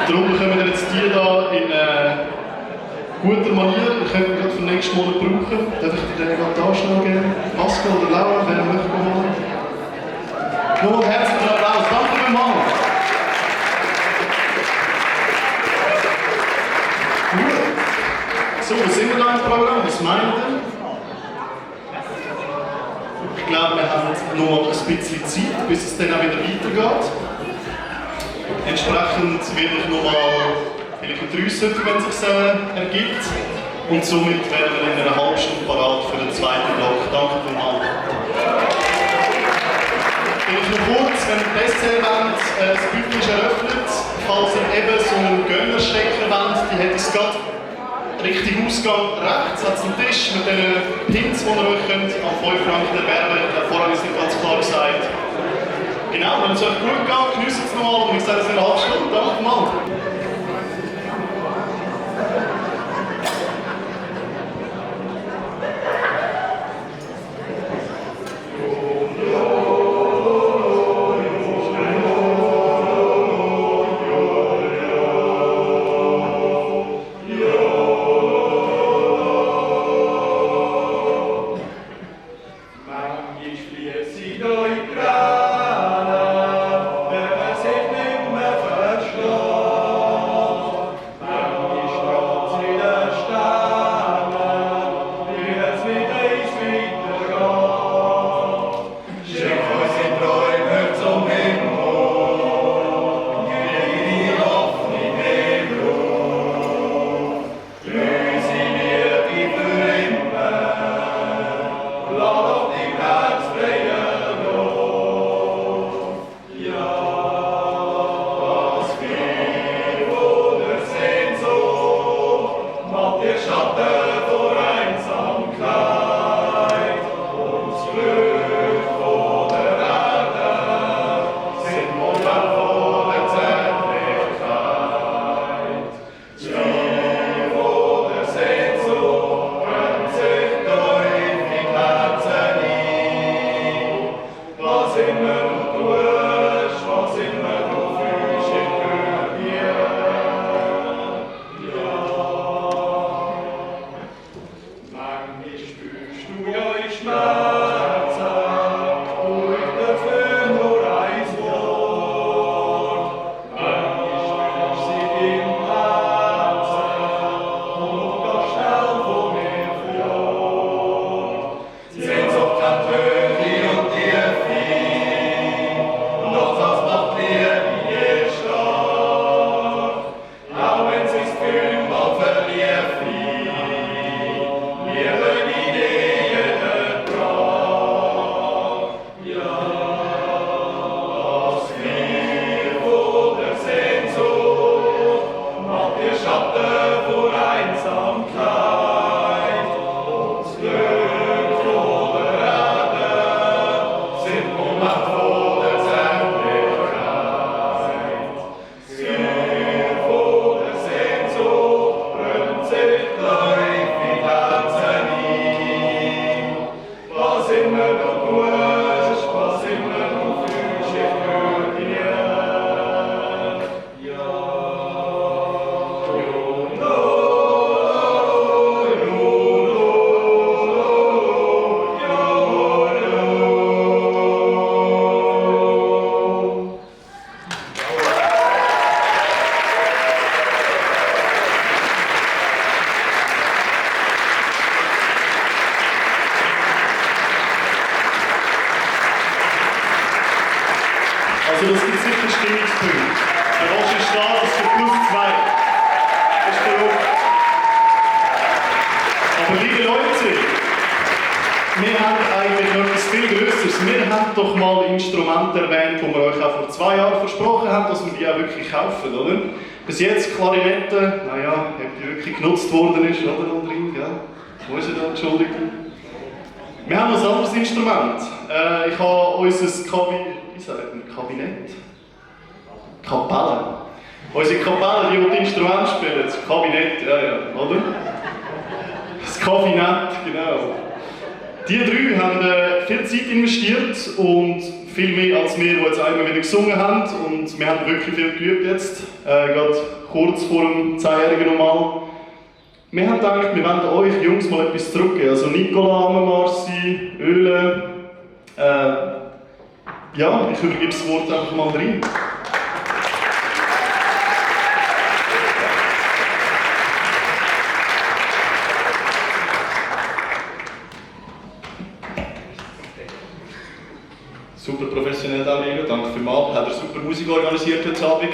Darum können wir jetzt die hier in guter Manier, wir können gerade für den nächsten Monat brauchen. Darf ich dir den gerade da schnell geben? Pascal oder Laura, wer möchte holen? Nochmal herzlichen Applaus, danke vielmals. Gut. So, was sind wir da im Programm? Was meint ihr? Ich glaube, wir haben noch mal ein bisschen Zeit, bis es dann auch wieder weitergeht. Entsprechend werde ich noch mal vielleicht ein 3 wenn es sich ergibt. Und somit werden wir in einer halben Stunde parat für den zweiten Block. Danke vielmals. Vielleicht noch kurz, wenn ihr Dessert wollt, das Büffel ist eröffnet. Falls ihr eben so einen Gönnerstecker wollt, die hat es gerade Richtung Ausgang rechts, hat es einen Tisch mit den Pins, die ihr euch könnt an 5 Franken erwerben. Vorher ist nicht ganz klar gesagt. Genau, wenn es euch gut geht, genießt es nochmal und ich sage es in einer halben Stunde. Danke mal. Punkte. Der Roger ist da, das für +2. Das ist verrückt. Aber liebe Leute, wir haben eigentlich noch etwas viel Größeres. Wir haben doch mal Instrumente erwähnt, die wir euch auch vor 2 Jahren versprochen haben, dass wir die auch wirklich kaufen, oder? Bis jetzt Klarinette, naja, ob die wirklich genutzt worden ist, oder, Aldrin? Ja? Wo ist sie da? Entschuldigung. Wir haben noch ein anderes Instrument. Ich habe unser Kabinett? Kapelle. Unsere Kapelle, die Instrumente spielen, das Kabinett, ja, oder? Das Kabinett, genau. Die 3 haben viel Zeit investiert und viel mehr als wir, die jetzt einmal wieder gesungen haben. Und wir haben wirklich viel geübt jetzt, gerade kurz vor dem 10-Jährigen nochmal. Wir haben gedacht, wir wollen euch Jungs mal etwas zurückgeben. Also Nicola, Marci, Öle. Ja, ich übergebe das Wort einfach mal rein. Super professionell, Aurelio, danke vielmals. Hat er super Musik organisiert heute Abend.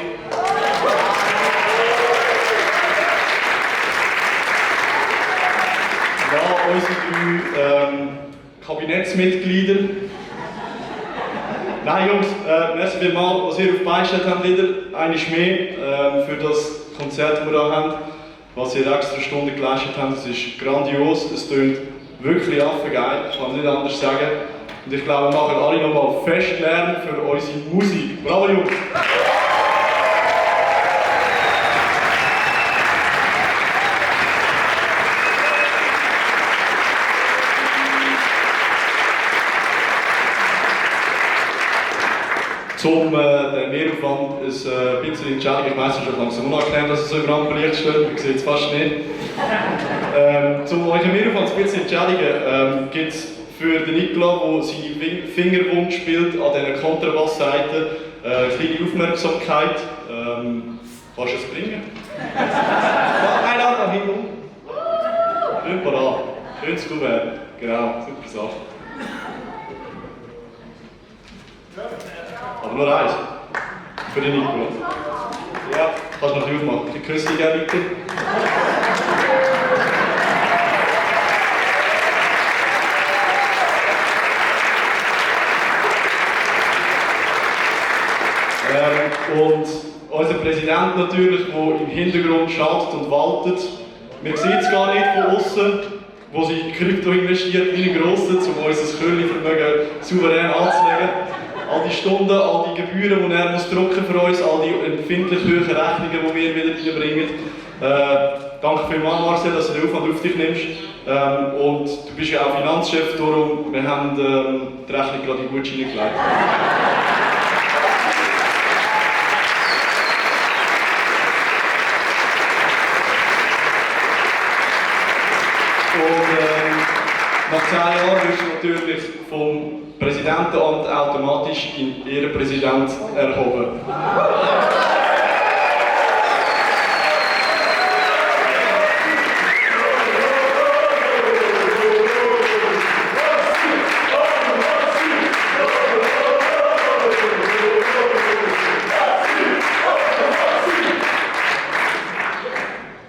Ja, unsere 3 Kabinettsmitglieder. Nein, Jungs, merci vielmals, was ihr auf die Beine gestellt habt wieder. Einmal mehr für das Konzert, das wir hier haben. Was ihr extra Stunden geleistet habt, das ist grandios. Es tönt wirklich affengeil, ich kann es nicht anders sagen. Und ich glaube, wir machen alle nochmal fest lernen für unsere Musik. Bravo, Jungs! Zum den Mehraufwand ist ein bisschen Entscheidung. Ich weiss, es ist schon langsam unangenehm, dass es so im Rampenlicht steht. Man sieht es fast nicht. Zum euren Mehraufwand ein bisschen Entscheidungen gibt es für den Nicola, der seine Fingerwunsch spielt an dieser Kontrabassseite, kleine Aufmerksamkeit. Kannst du es bringen? Nein, da hinten. Schön parat. Schönes Kuvert. Genau, super Sache. Aber nur eins. Für den Nicola. Ja, kannst du noch ein aufmachen. Die Küsse gerne bitte. Und unser Präsident natürlich, der im Hintergrund schaltet und waltet. Man sieht es gar nicht von außen, wo sie in Krypto investiert, wie ein Grosser, um unser Curly-Vermögen souverän anzulegen. All die Stunden, all die Gebühren, die er muss drucken für uns, all die empfindlich hohen Rechnungen, die wir wieder reinbringen. Danke vielmals, Marcel, dass du den Aufwand auf dich nimmst. Und du bist ja auch Finanzchef, darum wir haben die Rechnung gerade in Gutscheine gelegt. Und nach 10 Jahren wirst du natürlich vom Präsidentenamt automatisch in Ehrenpräsident erhoben.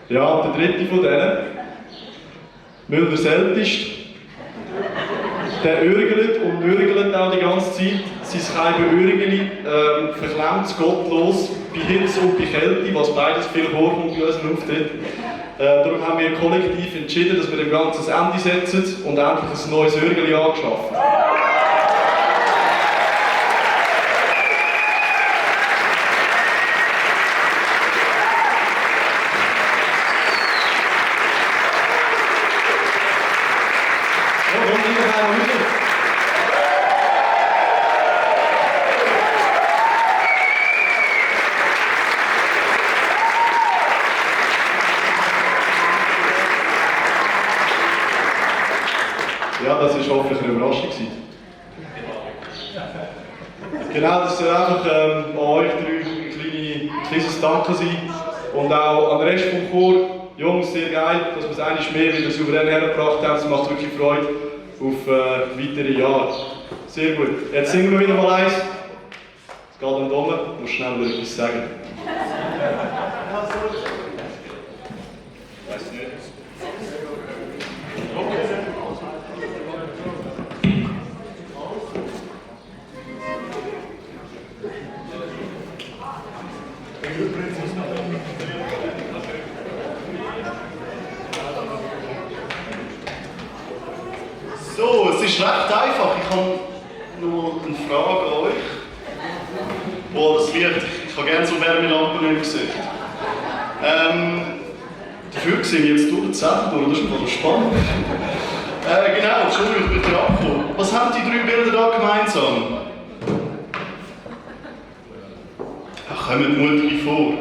Ja, und der dritte von denen, Müller selbst, der örgelt und nörgelt auch die ganze Zeit. Sein kleines Örgeli verklemmt gottlos bei Hitze und bei Kälte, was beides viel vorkommt bei unserem Auftritt. Darum haben wir kollektiv entschieden, dass wir dem Ganzen ein Ende setzen und endlich ein neues Örgeli angeschaffen. Ja, das war hoffentlich eine Überraschung. Genau, das soll einfach an euch 3 ein kleines Danke sein. Und auch an den Rest vom Chor. Jungs, sehr geil, dass wir es einmal mehr wieder souverän hergebracht haben. Es macht wirklich Freude auf weitere Jahre. Sehr gut. Jetzt singen wir wieder mal eins. geht um du musst schnell wieder etwas sagen. Weiß nicht. So, es ist recht einfach. Ich habe noch eine Frage an euch. Boah, das Licht, ich habe gerne so Wärmelampen im Gesicht. Dafür sehe ich jetzt durch den Zettel durch, das ist einfach spannend. Genau, Entschuldigung, ich bin wieder abgekommen. Was haben die 3 Bilder da gemeinsam? Ja, kommen mutig vor.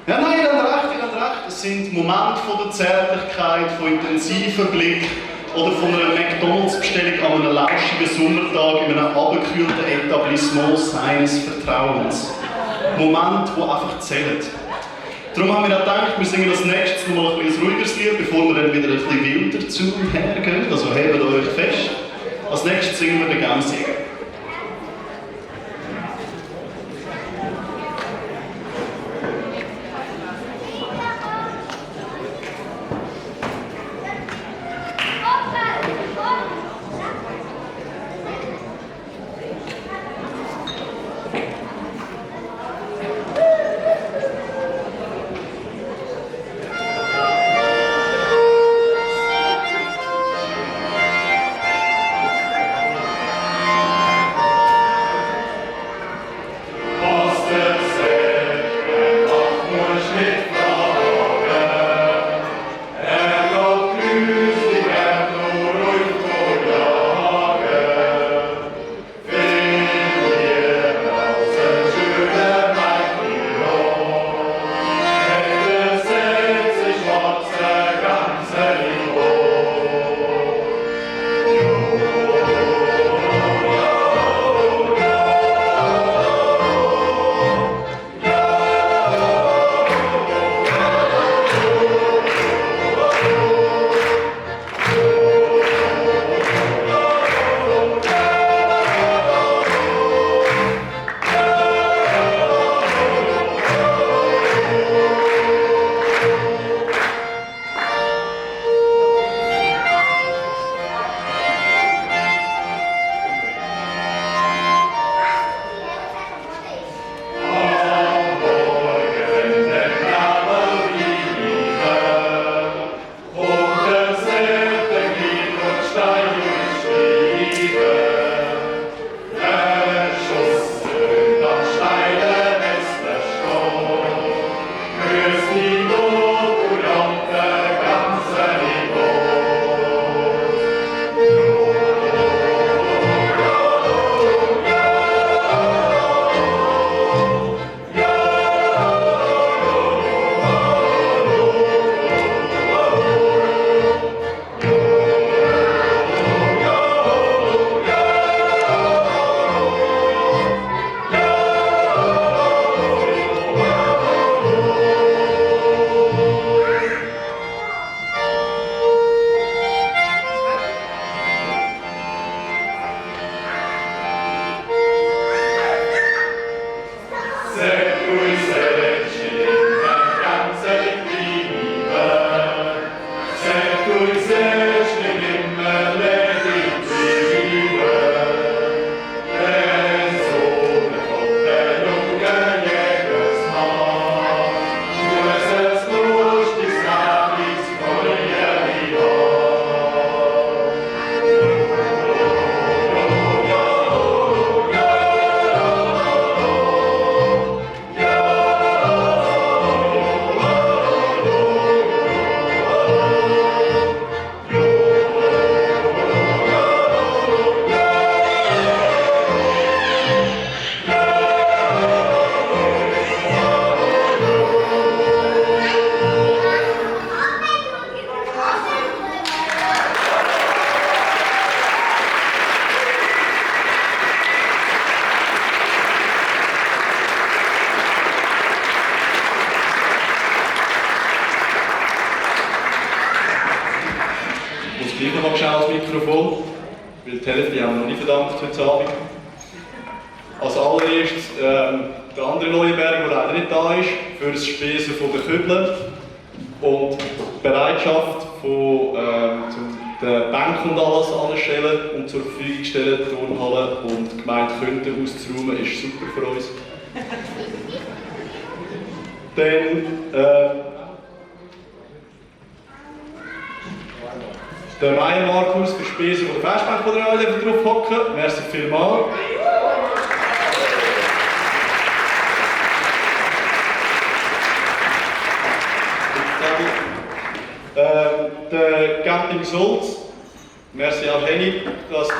Ja, nein, ihr habt recht. Es sind Momente von der Zärtlichkeit, von intensiver Blick oder von einer McDonalds-Bestellung an einem lauschigen Sommertag in einem abgekühlten Etablissement seines Vertrauens. Momente, die einfach zählen. Darum haben wir auch gedacht, wir singen als nächstes noch mal ein bisschen ruhigeres Lied, bevor wir dann wieder ein bisschen wilder zu und her gehen. Also hebt euch fest. Als nächstes singen wir den Gamsjäger. gleich noch mal schnell das Mikrofon, weil die Hälfte haben wir noch nicht verdankt heute Abend. Als allererstes der andere Neuenberg, der leider nicht da ist, für das Spesen der Kübel und die Bereitschaft von den Bänken und alles anstellen und zur Verfügung stellen, die Turnhalle und die Gemeinde könnte auszuräumen, ist super für uns. Dann der Meier Markus für Spesen von der Festbank, die ihr alle drauf hocken. Merci vielmals. Der Camping Sulz. Merci auch Henny, dass du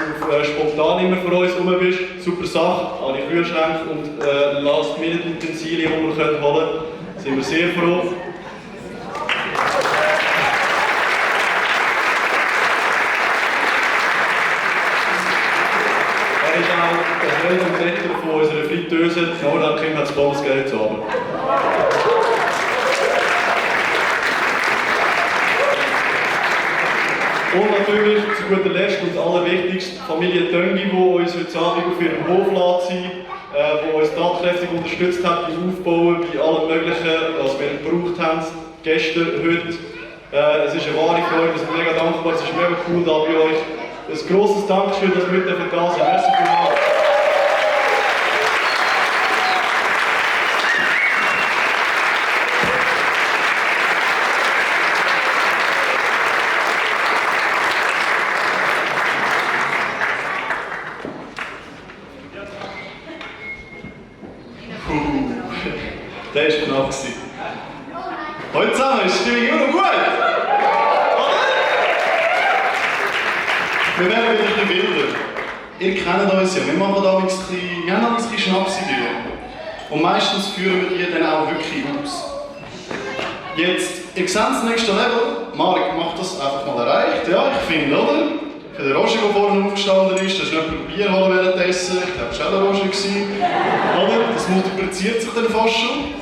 spontan immer für uns rum bist. Super Sache, alle Kühlschränke und Last-Minute-Utensilien, die wir holen können. Sind wir sehr froh. Er ist auch der Held und Retter von unserer Fritteuse. Nur dann kommt das Bonusgeld zu haben. Und natürlich zu guter Letzt und allerwichtigst Familie Töngi, die uns heute Abend auf ihrem Hof lässt, die uns tatkräftig unterstützt hat beim Aufbauen, bei allem Möglichen, was wir gebraucht haben. Gestern, heute. Es ist eine wahre Freude, wir sind mega dankbar, es ist mega cool da bei euch. Ein grosses Dankeschön, dass wir heute da sind. Merci vielmals. Der war knapp. Heute zusammen ist die Stimmung immer noch gut. Wir werden wieder ein bisschen wilder. Ihr kennt uns ja, wir machen da ein bisschen Schnapsideen. Und meistens führen wir die dann auch wirklich aus. Jetzt, ihr seht das nächste Level. Marek macht das einfach mal erreicht. Ja, ich finde, oder? Für den Roger, der vorne aufgestanden ist, das ist nicht ein Bier holen währenddessen. Ich glaube, es war auch der Roger. Oder? Das multipliziert sich dann fast schon.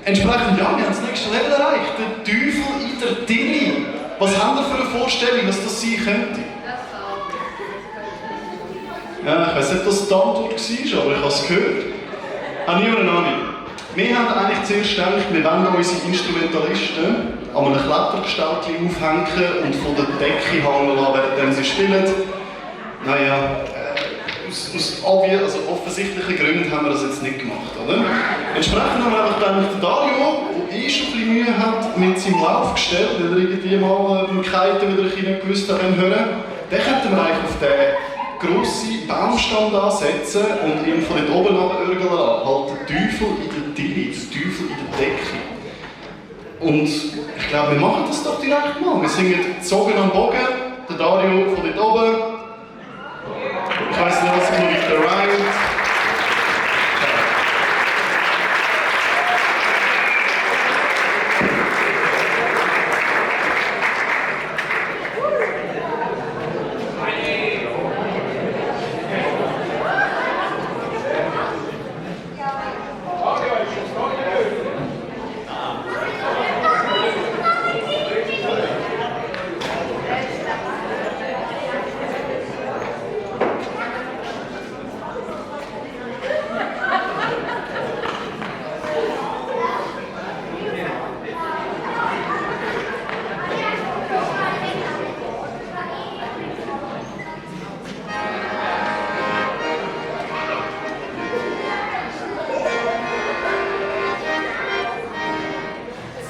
Entsprechend, ja, wir haben das nächste Level erreicht. Der Teufel in der Tilly. Was haben wir für eine Vorstellung, was das sein könnte? Ja, ich weiß nicht, was die Antwort war, aber ich habe es gehört. Habe niemand eine Ahnung. Wir haben eigentlich zuerst gedacht, wir wollen unsere Instrumentalisten an einem Klettergestaltchen aufhängen und von der Decke hängen lassen, während sie spielen. Naja, aus offensichtlichen Gründen haben wir das jetzt nicht gemacht, oder? Entsprechend haben wir einfach gedacht, Dario, der schon ein bisschen Mühe hat mit seinem Laufgestell, weil er irgendwie mal beim Kiten wieder nicht gewusst hat, hören, den könnten wir eigentlich auf den grossen Baumstamm ansetzen und ihn von dort oben runterörgeln lassen. Halt der Teufel in der Tilly, der Teufel in der Decke. Und ich glaube, wir machen das doch direkt mal. Wir singen «Zogen am Bogen», der Dario von dort oben. Ich weiss nicht, was ich noch weiter reimt.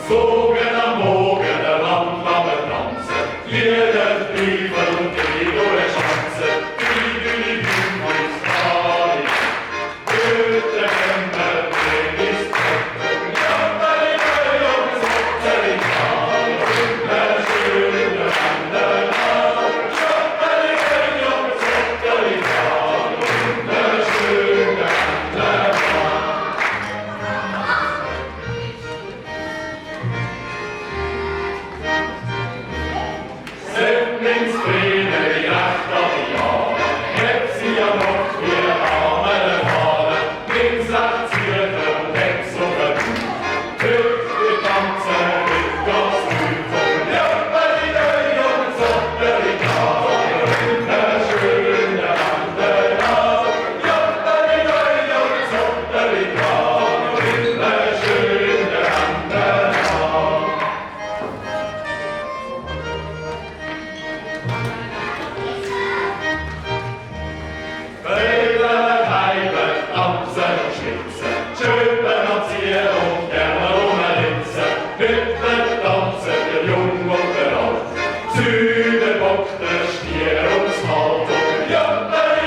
Zogen am Bogen, der Landlamme tanzen, jeder Briefel und Gregor Schanze, die uns Tali, Götter Kämmer, Königs Tochter, Jammeri, Jungs, Hotzeri, der schöne Wanderau, Jammeri, Jungs, Hotzeri, der schöne Wanderau. Weiber, Weiber, tanzen und schwitzen, schön ziehen und gerne rumlinsen. Hüpfen, tanzen, der Jung und der Alt, Süden, Bock, der Stier und das Halt. Und Joppeli,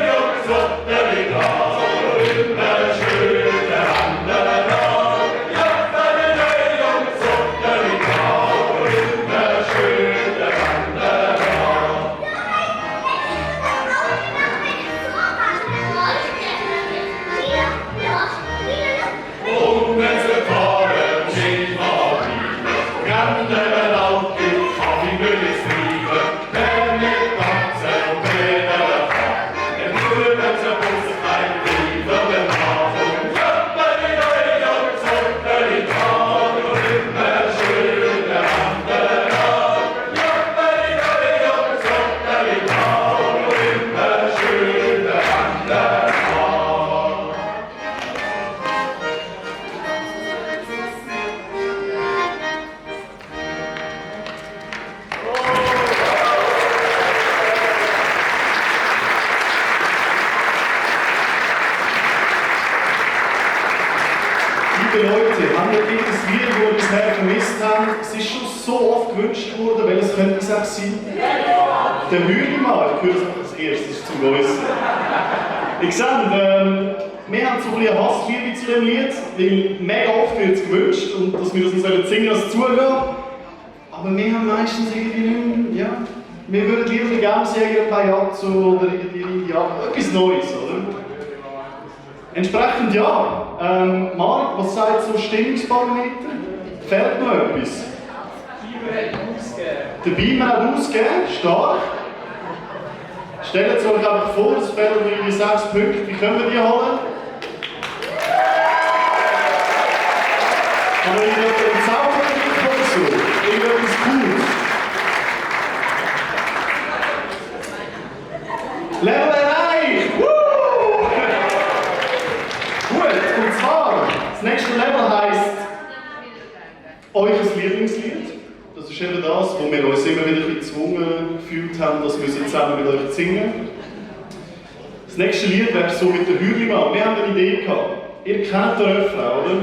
Jungs, Joppeli, Glas, immer schön der Hände nach. Joppeli, Jungs, Joppeli, Glas, immer schön der Hände nach. Und wenn sie fahren, sind wir wieder. Gärtner alt, Kaffee will ich treiben. Wer mit tanzen und wer fahren. Denn nur wenn sie Bus ein bleiben, wenn man kommt. Joppeli, Jungs, Joppeli, Tag, und immer schön der Hände nach. Joppeli, Jungs, Joppeli, Tag, und immer schön der Hände nach. Liebe Leute, haben wir dieses Lied, das wir bisher vermisst haben, es ist schon so oft gewünscht worden, welches könnte es auch sein? Der Hügelmann, ich höre es noch als erstes zum Größen. Ich sage, wir haben so ein bisschen Hassliebe zu dem Lied, weil mega oft wird es gewünscht und dass wir das nicht singen als zugehen. Aber wir haben meistens irgendwie, ja, wir würden lieber gerne sagen, Pajazzo oder irgendwie, ja, etwas Neues, oder? Entsprechend ja. Marc, was sagt so Stimmungsbarometer? Fehlt noch etwas? Der Beamer hat ausgegeben, stark. Stellt euch einfach vor, es fehlen irgendwie 6 Punkte. Wie können wir die holen? Haben wir irgendeinen Zaubertrick oder so? Irgendetwas Cooles? Level erreicht! Woo! Gut, und zwar, das nächste Level heisst euer Lieblingslied. Das ist eben das, wo wir uns immer wieder gezwungen gefühlt haben, dass wir sie zusammen mit euch singen. Das nächste Lied wäre so mit der Hügelmann. Wir haben eine Idee gehabt. Ihr kennt den Refrain, oder?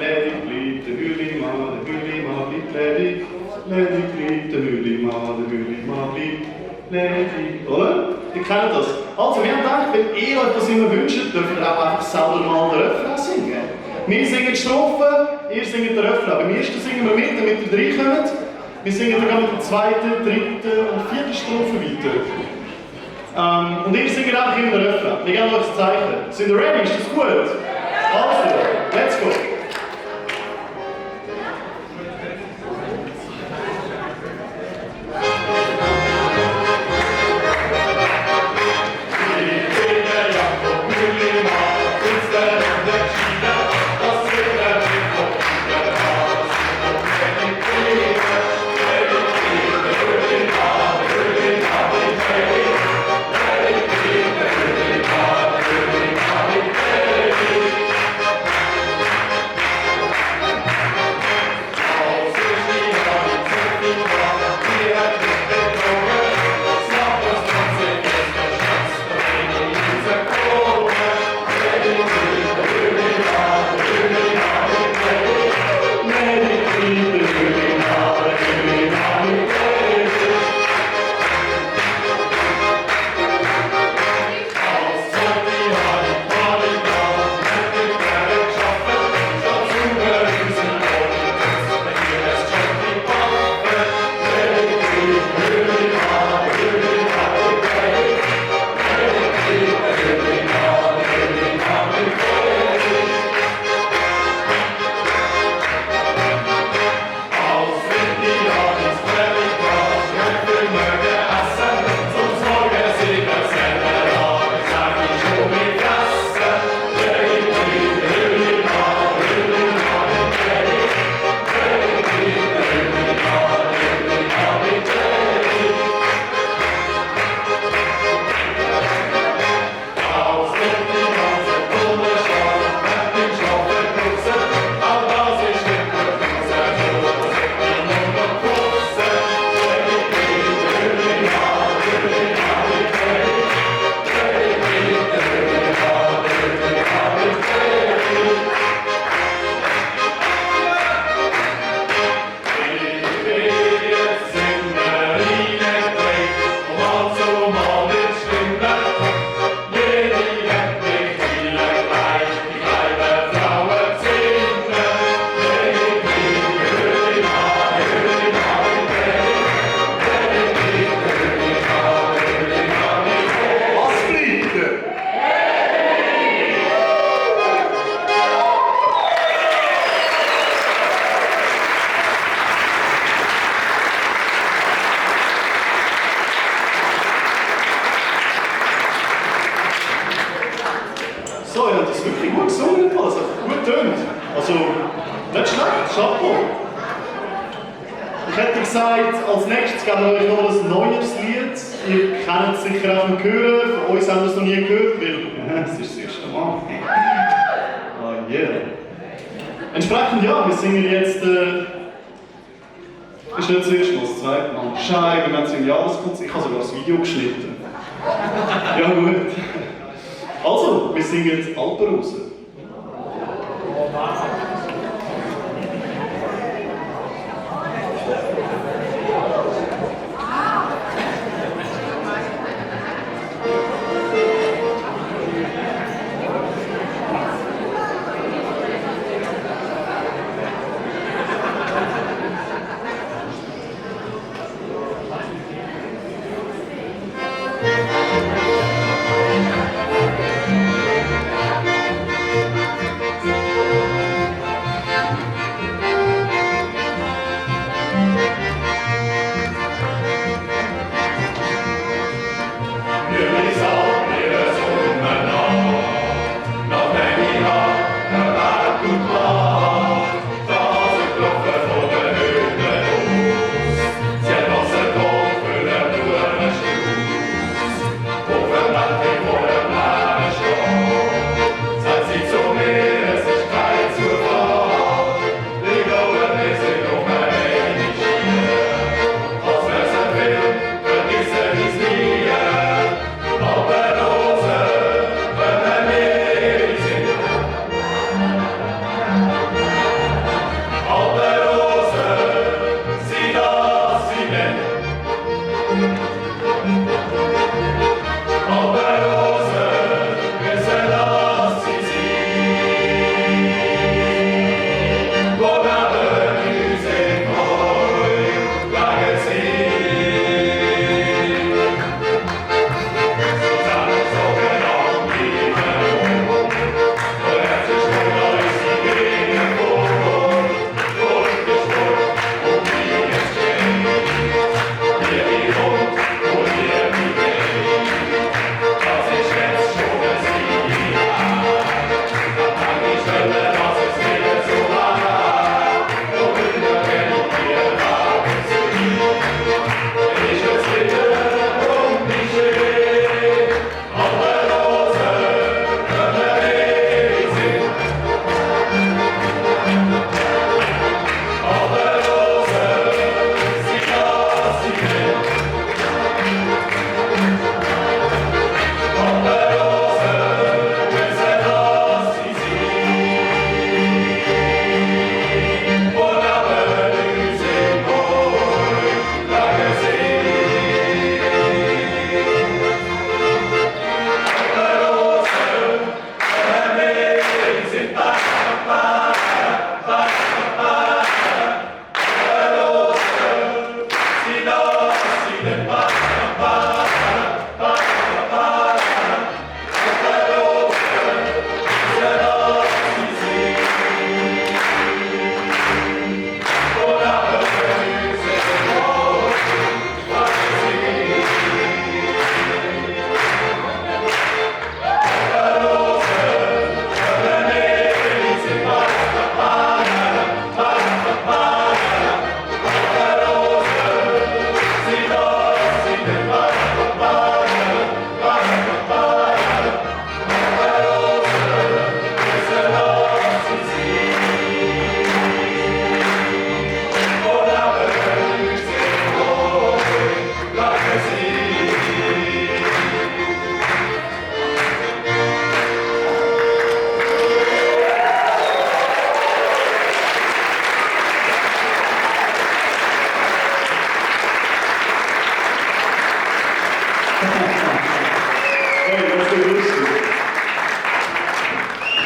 Ledig bleibt der Hügelmann bleibt ledig. Ledig bleibt der Hügelmann bleibt ledig. Oder? Ihr kennt das. Also, wir haben gedacht, wenn ihr euch das immer wünscht, dürft ihr auch einfach selber mal den Refrain singen. Wir singen die Strophe, ihr singt den Refrain. Beim ersten singen wir mit, damit ihr reinkommt. Wir singen dann mit der zweiten, dritten und vierten Strophe weiter. Und ihr singt einfach immer den Refrain. Wir geben euch das Zeichen. Sind ihr ready? Ist das gut? Also, let's go! es wirklich gut gesungen, es hat gut tönt. Also, nicht schlecht, Chapeau. Ich hätte gesagt, als nächstes geben wir euch noch ein neues Lied. Ihr kennt es sicher auch vom Hören, von uns haben wir es noch nie gehört, weil es ist das erste Mal. Ah, yeah. Entsprechend, ja, wir singen jetzt. Ist nicht zuerst noch das zweite Mal. Scheiße, wir singen Jahreskonzert. Ich habe sogar das Video geschnitten. Ja, gut. Also, wir singen jetzt Alpenrose.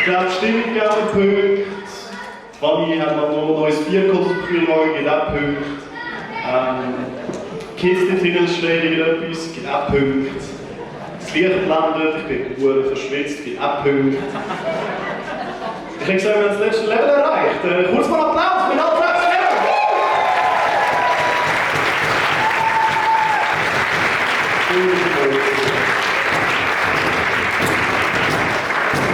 glaube, die Stimmung gibt einen Punkt. Die Fanny hat noch ein neues Bier geholt aus dem Kühlwagen, gibt auch Punkte. Kids nicht hinterstehen, gibt etwas, gibt auch Punkte. Das Licht blendet, ich bin pur verschwitzt, gibt auch Punkte. Ich habe gesagt, wir haben das letzte Level erreicht. Kurz mal Applaus für Alfred Level!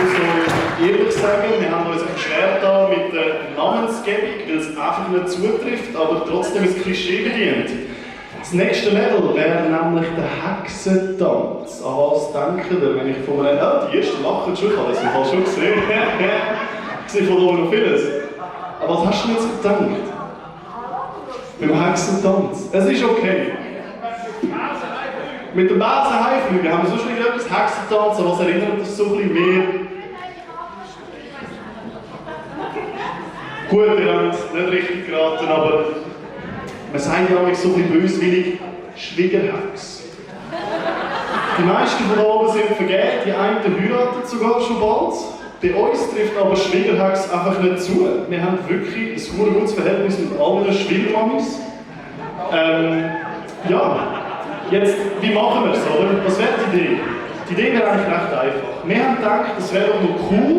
Also, sagen, wir haben uns beschwert da mit der Namensgebung, weil es einfach nicht zutrifft, aber trotzdem ist Klischee bedient. Das nächste Level wäre nämlich der Hexentanz. An was denkt ihr, wenn ich von einem... Ja, die ersten lachen schon, ich habe das im Fall schon gesehen. Ich sehe von oben noch vieles. Aber was hast du jetzt gedacht? Beim Hexentanz. Es ist okay. Mit dem Besenheiflüge haben wir sonst nicht etwas Hexentanz, aber was erinnert das so ein bisschen mehr? Gut, ihr habt nicht richtig geraten, aber man sagt ja auch so ein bisschen böswillig Schwiegerhex. Die meisten von da oben sind vergeben, die einen heiraten sogar schon bald. Bei uns trifft aber Schwiegerhex einfach nicht zu. Wir haben wirklich ein sehr gutes Verhältnis mit allen Schwiegermamis. Ja, jetzt, wie machen wir es, oder? Was wäre die Idee? Die Idee wäre eigentlich recht einfach. Wir haben gedacht, es wäre doch noch cool,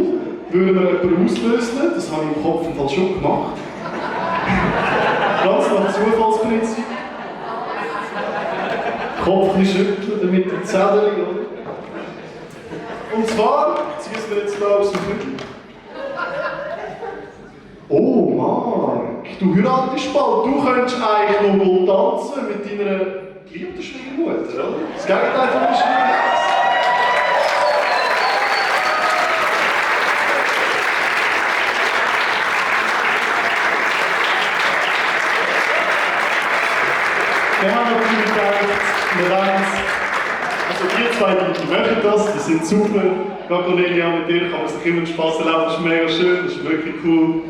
würden wir jemanden auslösen. Das habe ich im Kopf im Fall schon gemacht. Ganz nach Zufallsprinzip. Kopf ein bisschen schütteln, damit die Zellen, oder? Und zwar, ziehen wir jetzt da aus dem Flügel. Oh Marc, du heiratest bald. Du könntest eigentlich noch gut tanzen mit deiner geliebten Schwiegermutter, oder? Das Gegenteil von der Schwiegerhex. Wir haben natürlich gedacht, wir wollen also die zwei, die möchten das, die sind super. Gerade Cornelia, mit dir kann man sich immer Spass erleben, das ist mega schön, das ist wirklich cool.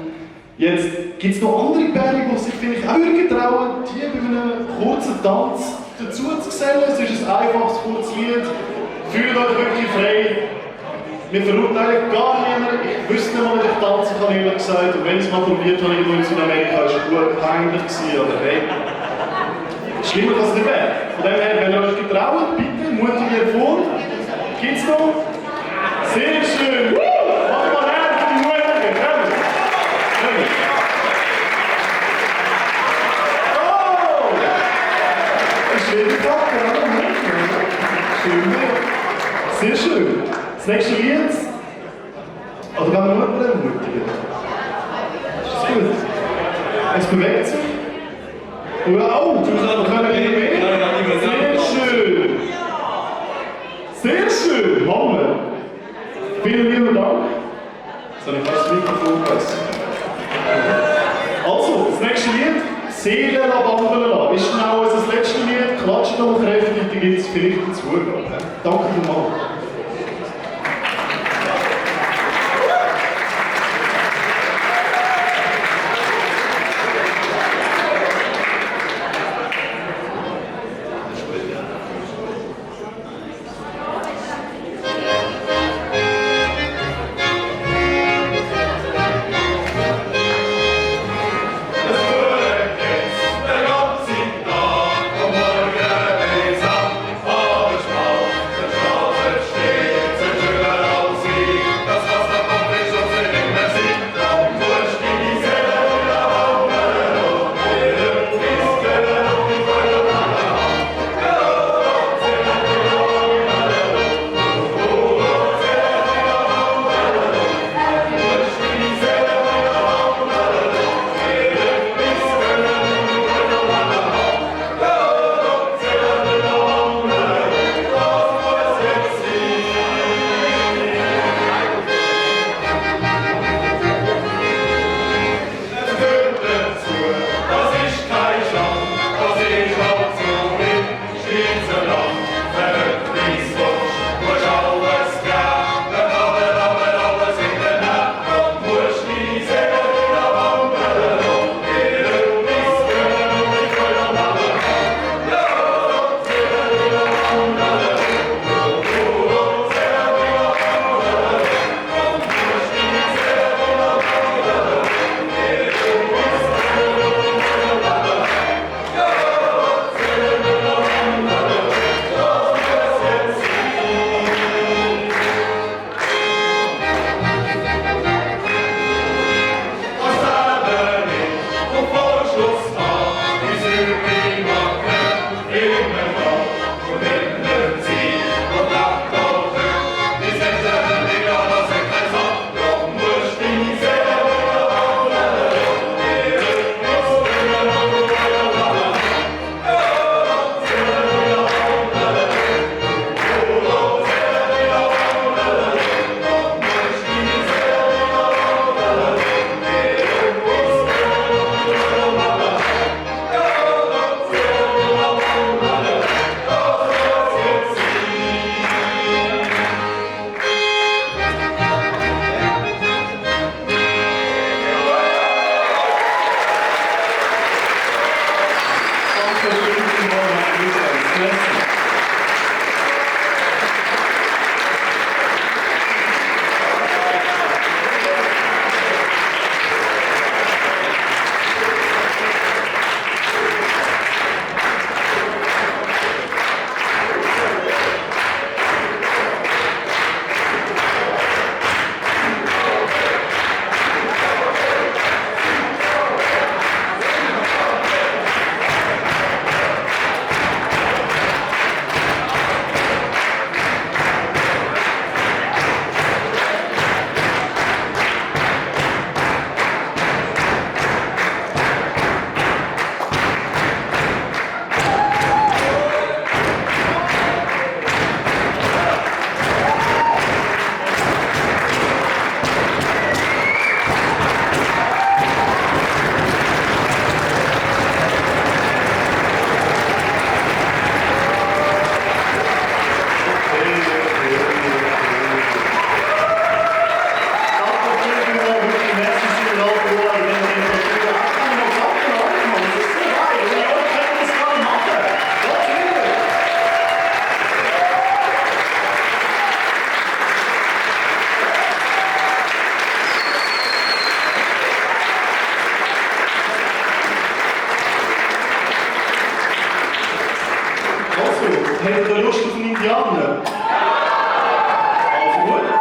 Jetzt gibt es noch andere Pärchen, die sich vielleicht auch trauen, die bei einem kurzen Tanz dazu zu gesellen. Es ist ein einfaches, kurzes Lied. Fühlt euch wirklich frei. Wir verurteilen gar niemanden. Ich wüsste nicht mal, wie ich tanzen kann, ehrlich gesagt. Und wenn ich es mal probiert habe, irgendwo in Südamerika, war es gut peinlich. Aber hey, schlimmer kann es nicht werden. Von dem her, wenn ihr euch getraut, bitte, mutig hervor. Gibt es noch? Sehr schön! Mach mal her für die Mutigen! Komm! Oh! Das ist wieder Kacke, oder? Schön. Sehr schön. Das nächste Lied. Oder wenn wir nur den Mutigen? Ist gut. Es bewegt sich. Oder auch, wir können wieder mehr. Sehr schön. Sehr schön, Hammer. Vielen lieben Dank. Jetzt habe ich fast das Mikrofon vergessen. Also, das nächste Lied, Seele wandeln lassen. Ist genau unser letztes Lied. Klatscht noch kräftig, da gibt es vielleicht eine Zugabe. Danke vielmals. Der Gott sind da, am Morgen ist ab, aber Spaß, der Straße steht. Also, habt ihr Lust auf einen Indianer? Also gut.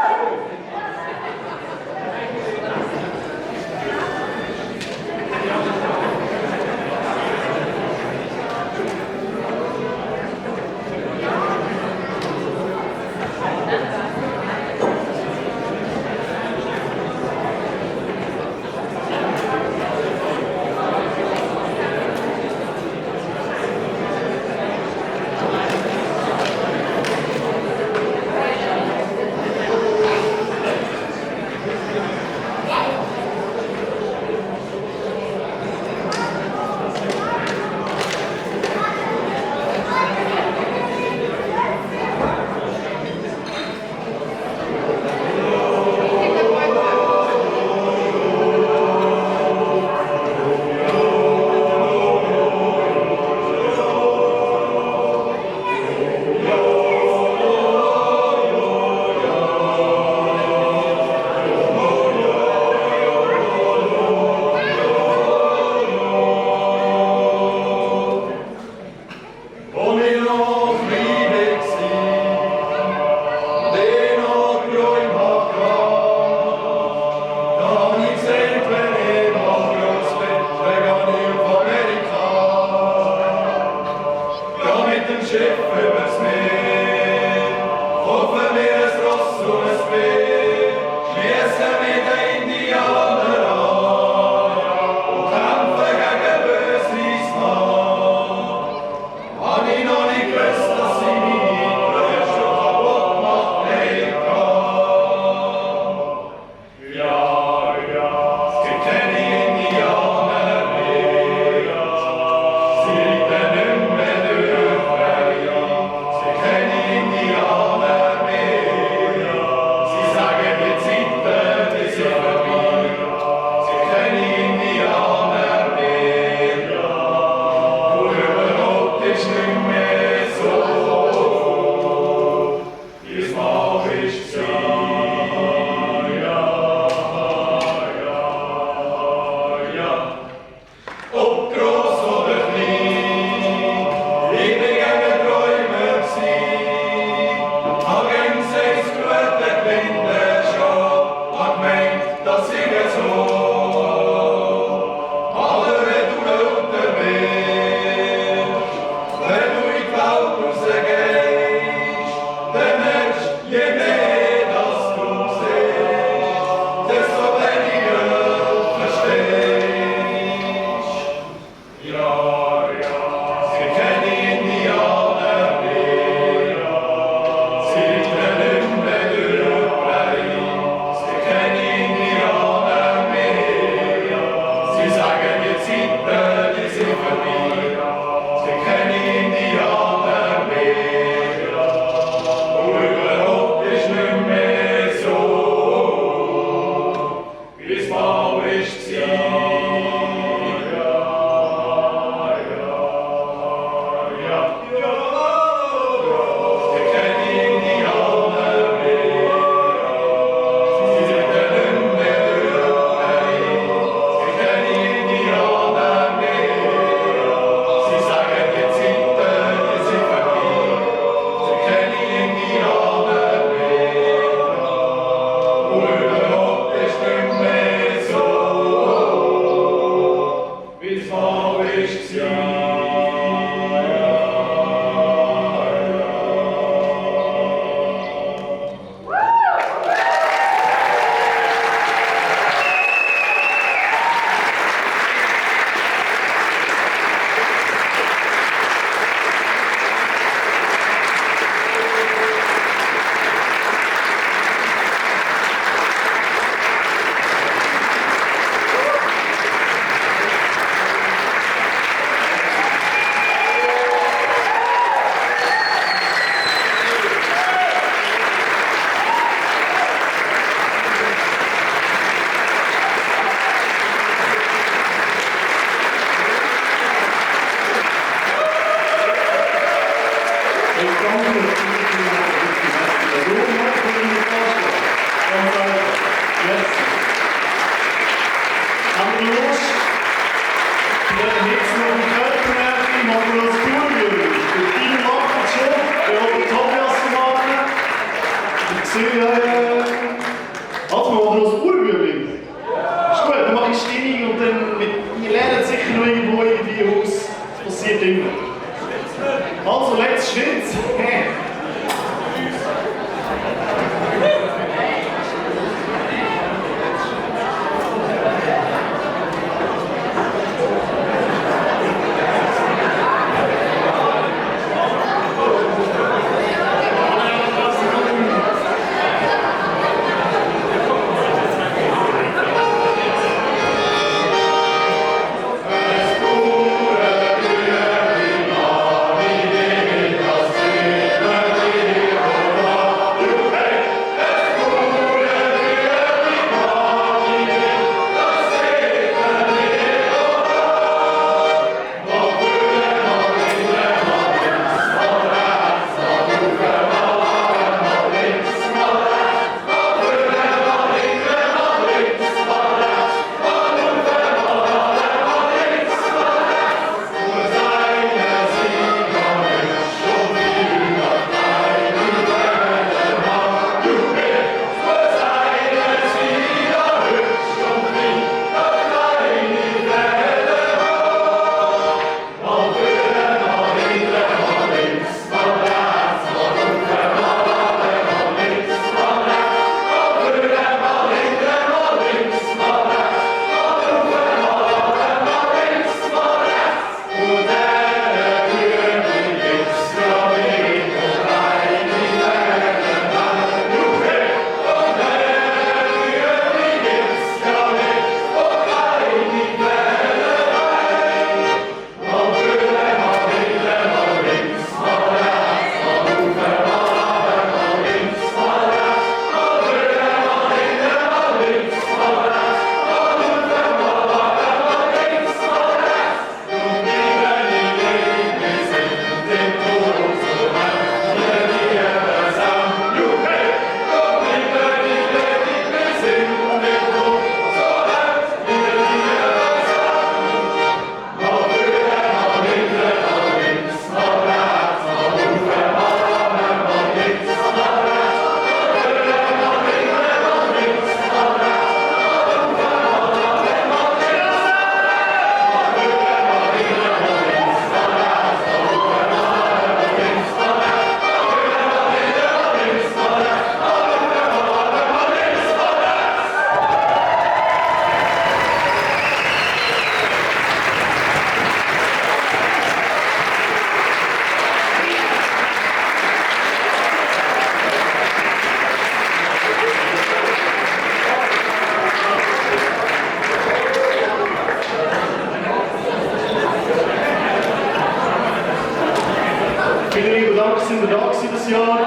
wir da gewesen das Jahr.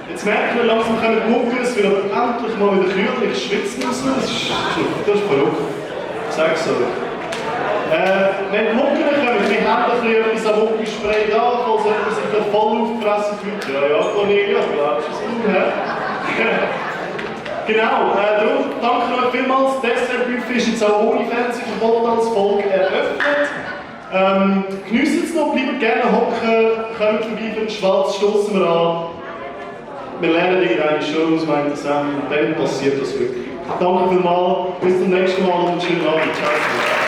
Jetzt merken wir langsam, kommen die Mucke, es wird aber endlich mal wieder kühler, ich schwitze nicht so, das ist verrückt. Ich sag's euch. Wenn die Mucke kommen, wir haben ein bisschen etwas am Muckenspray da, falls jemand sich da voll aufgefressen fühlt. Ja, Cornelia, glaubst du es hä? Genau, darum danke euch vielmals. Das Dessertbuffet ist jetzt auch ohne Fernsehverbot als Folge eröffnet. Geniessen es noch, bleibt gerne hocken, kommt vorbei für den Schwalz, stoßen wir an. Wir lernen irgendeine Show aus meiner Sendung und dann passiert das wirklich. Danke vielmals, bis zum nächsten Mal und einen schönen Abend. Ciao.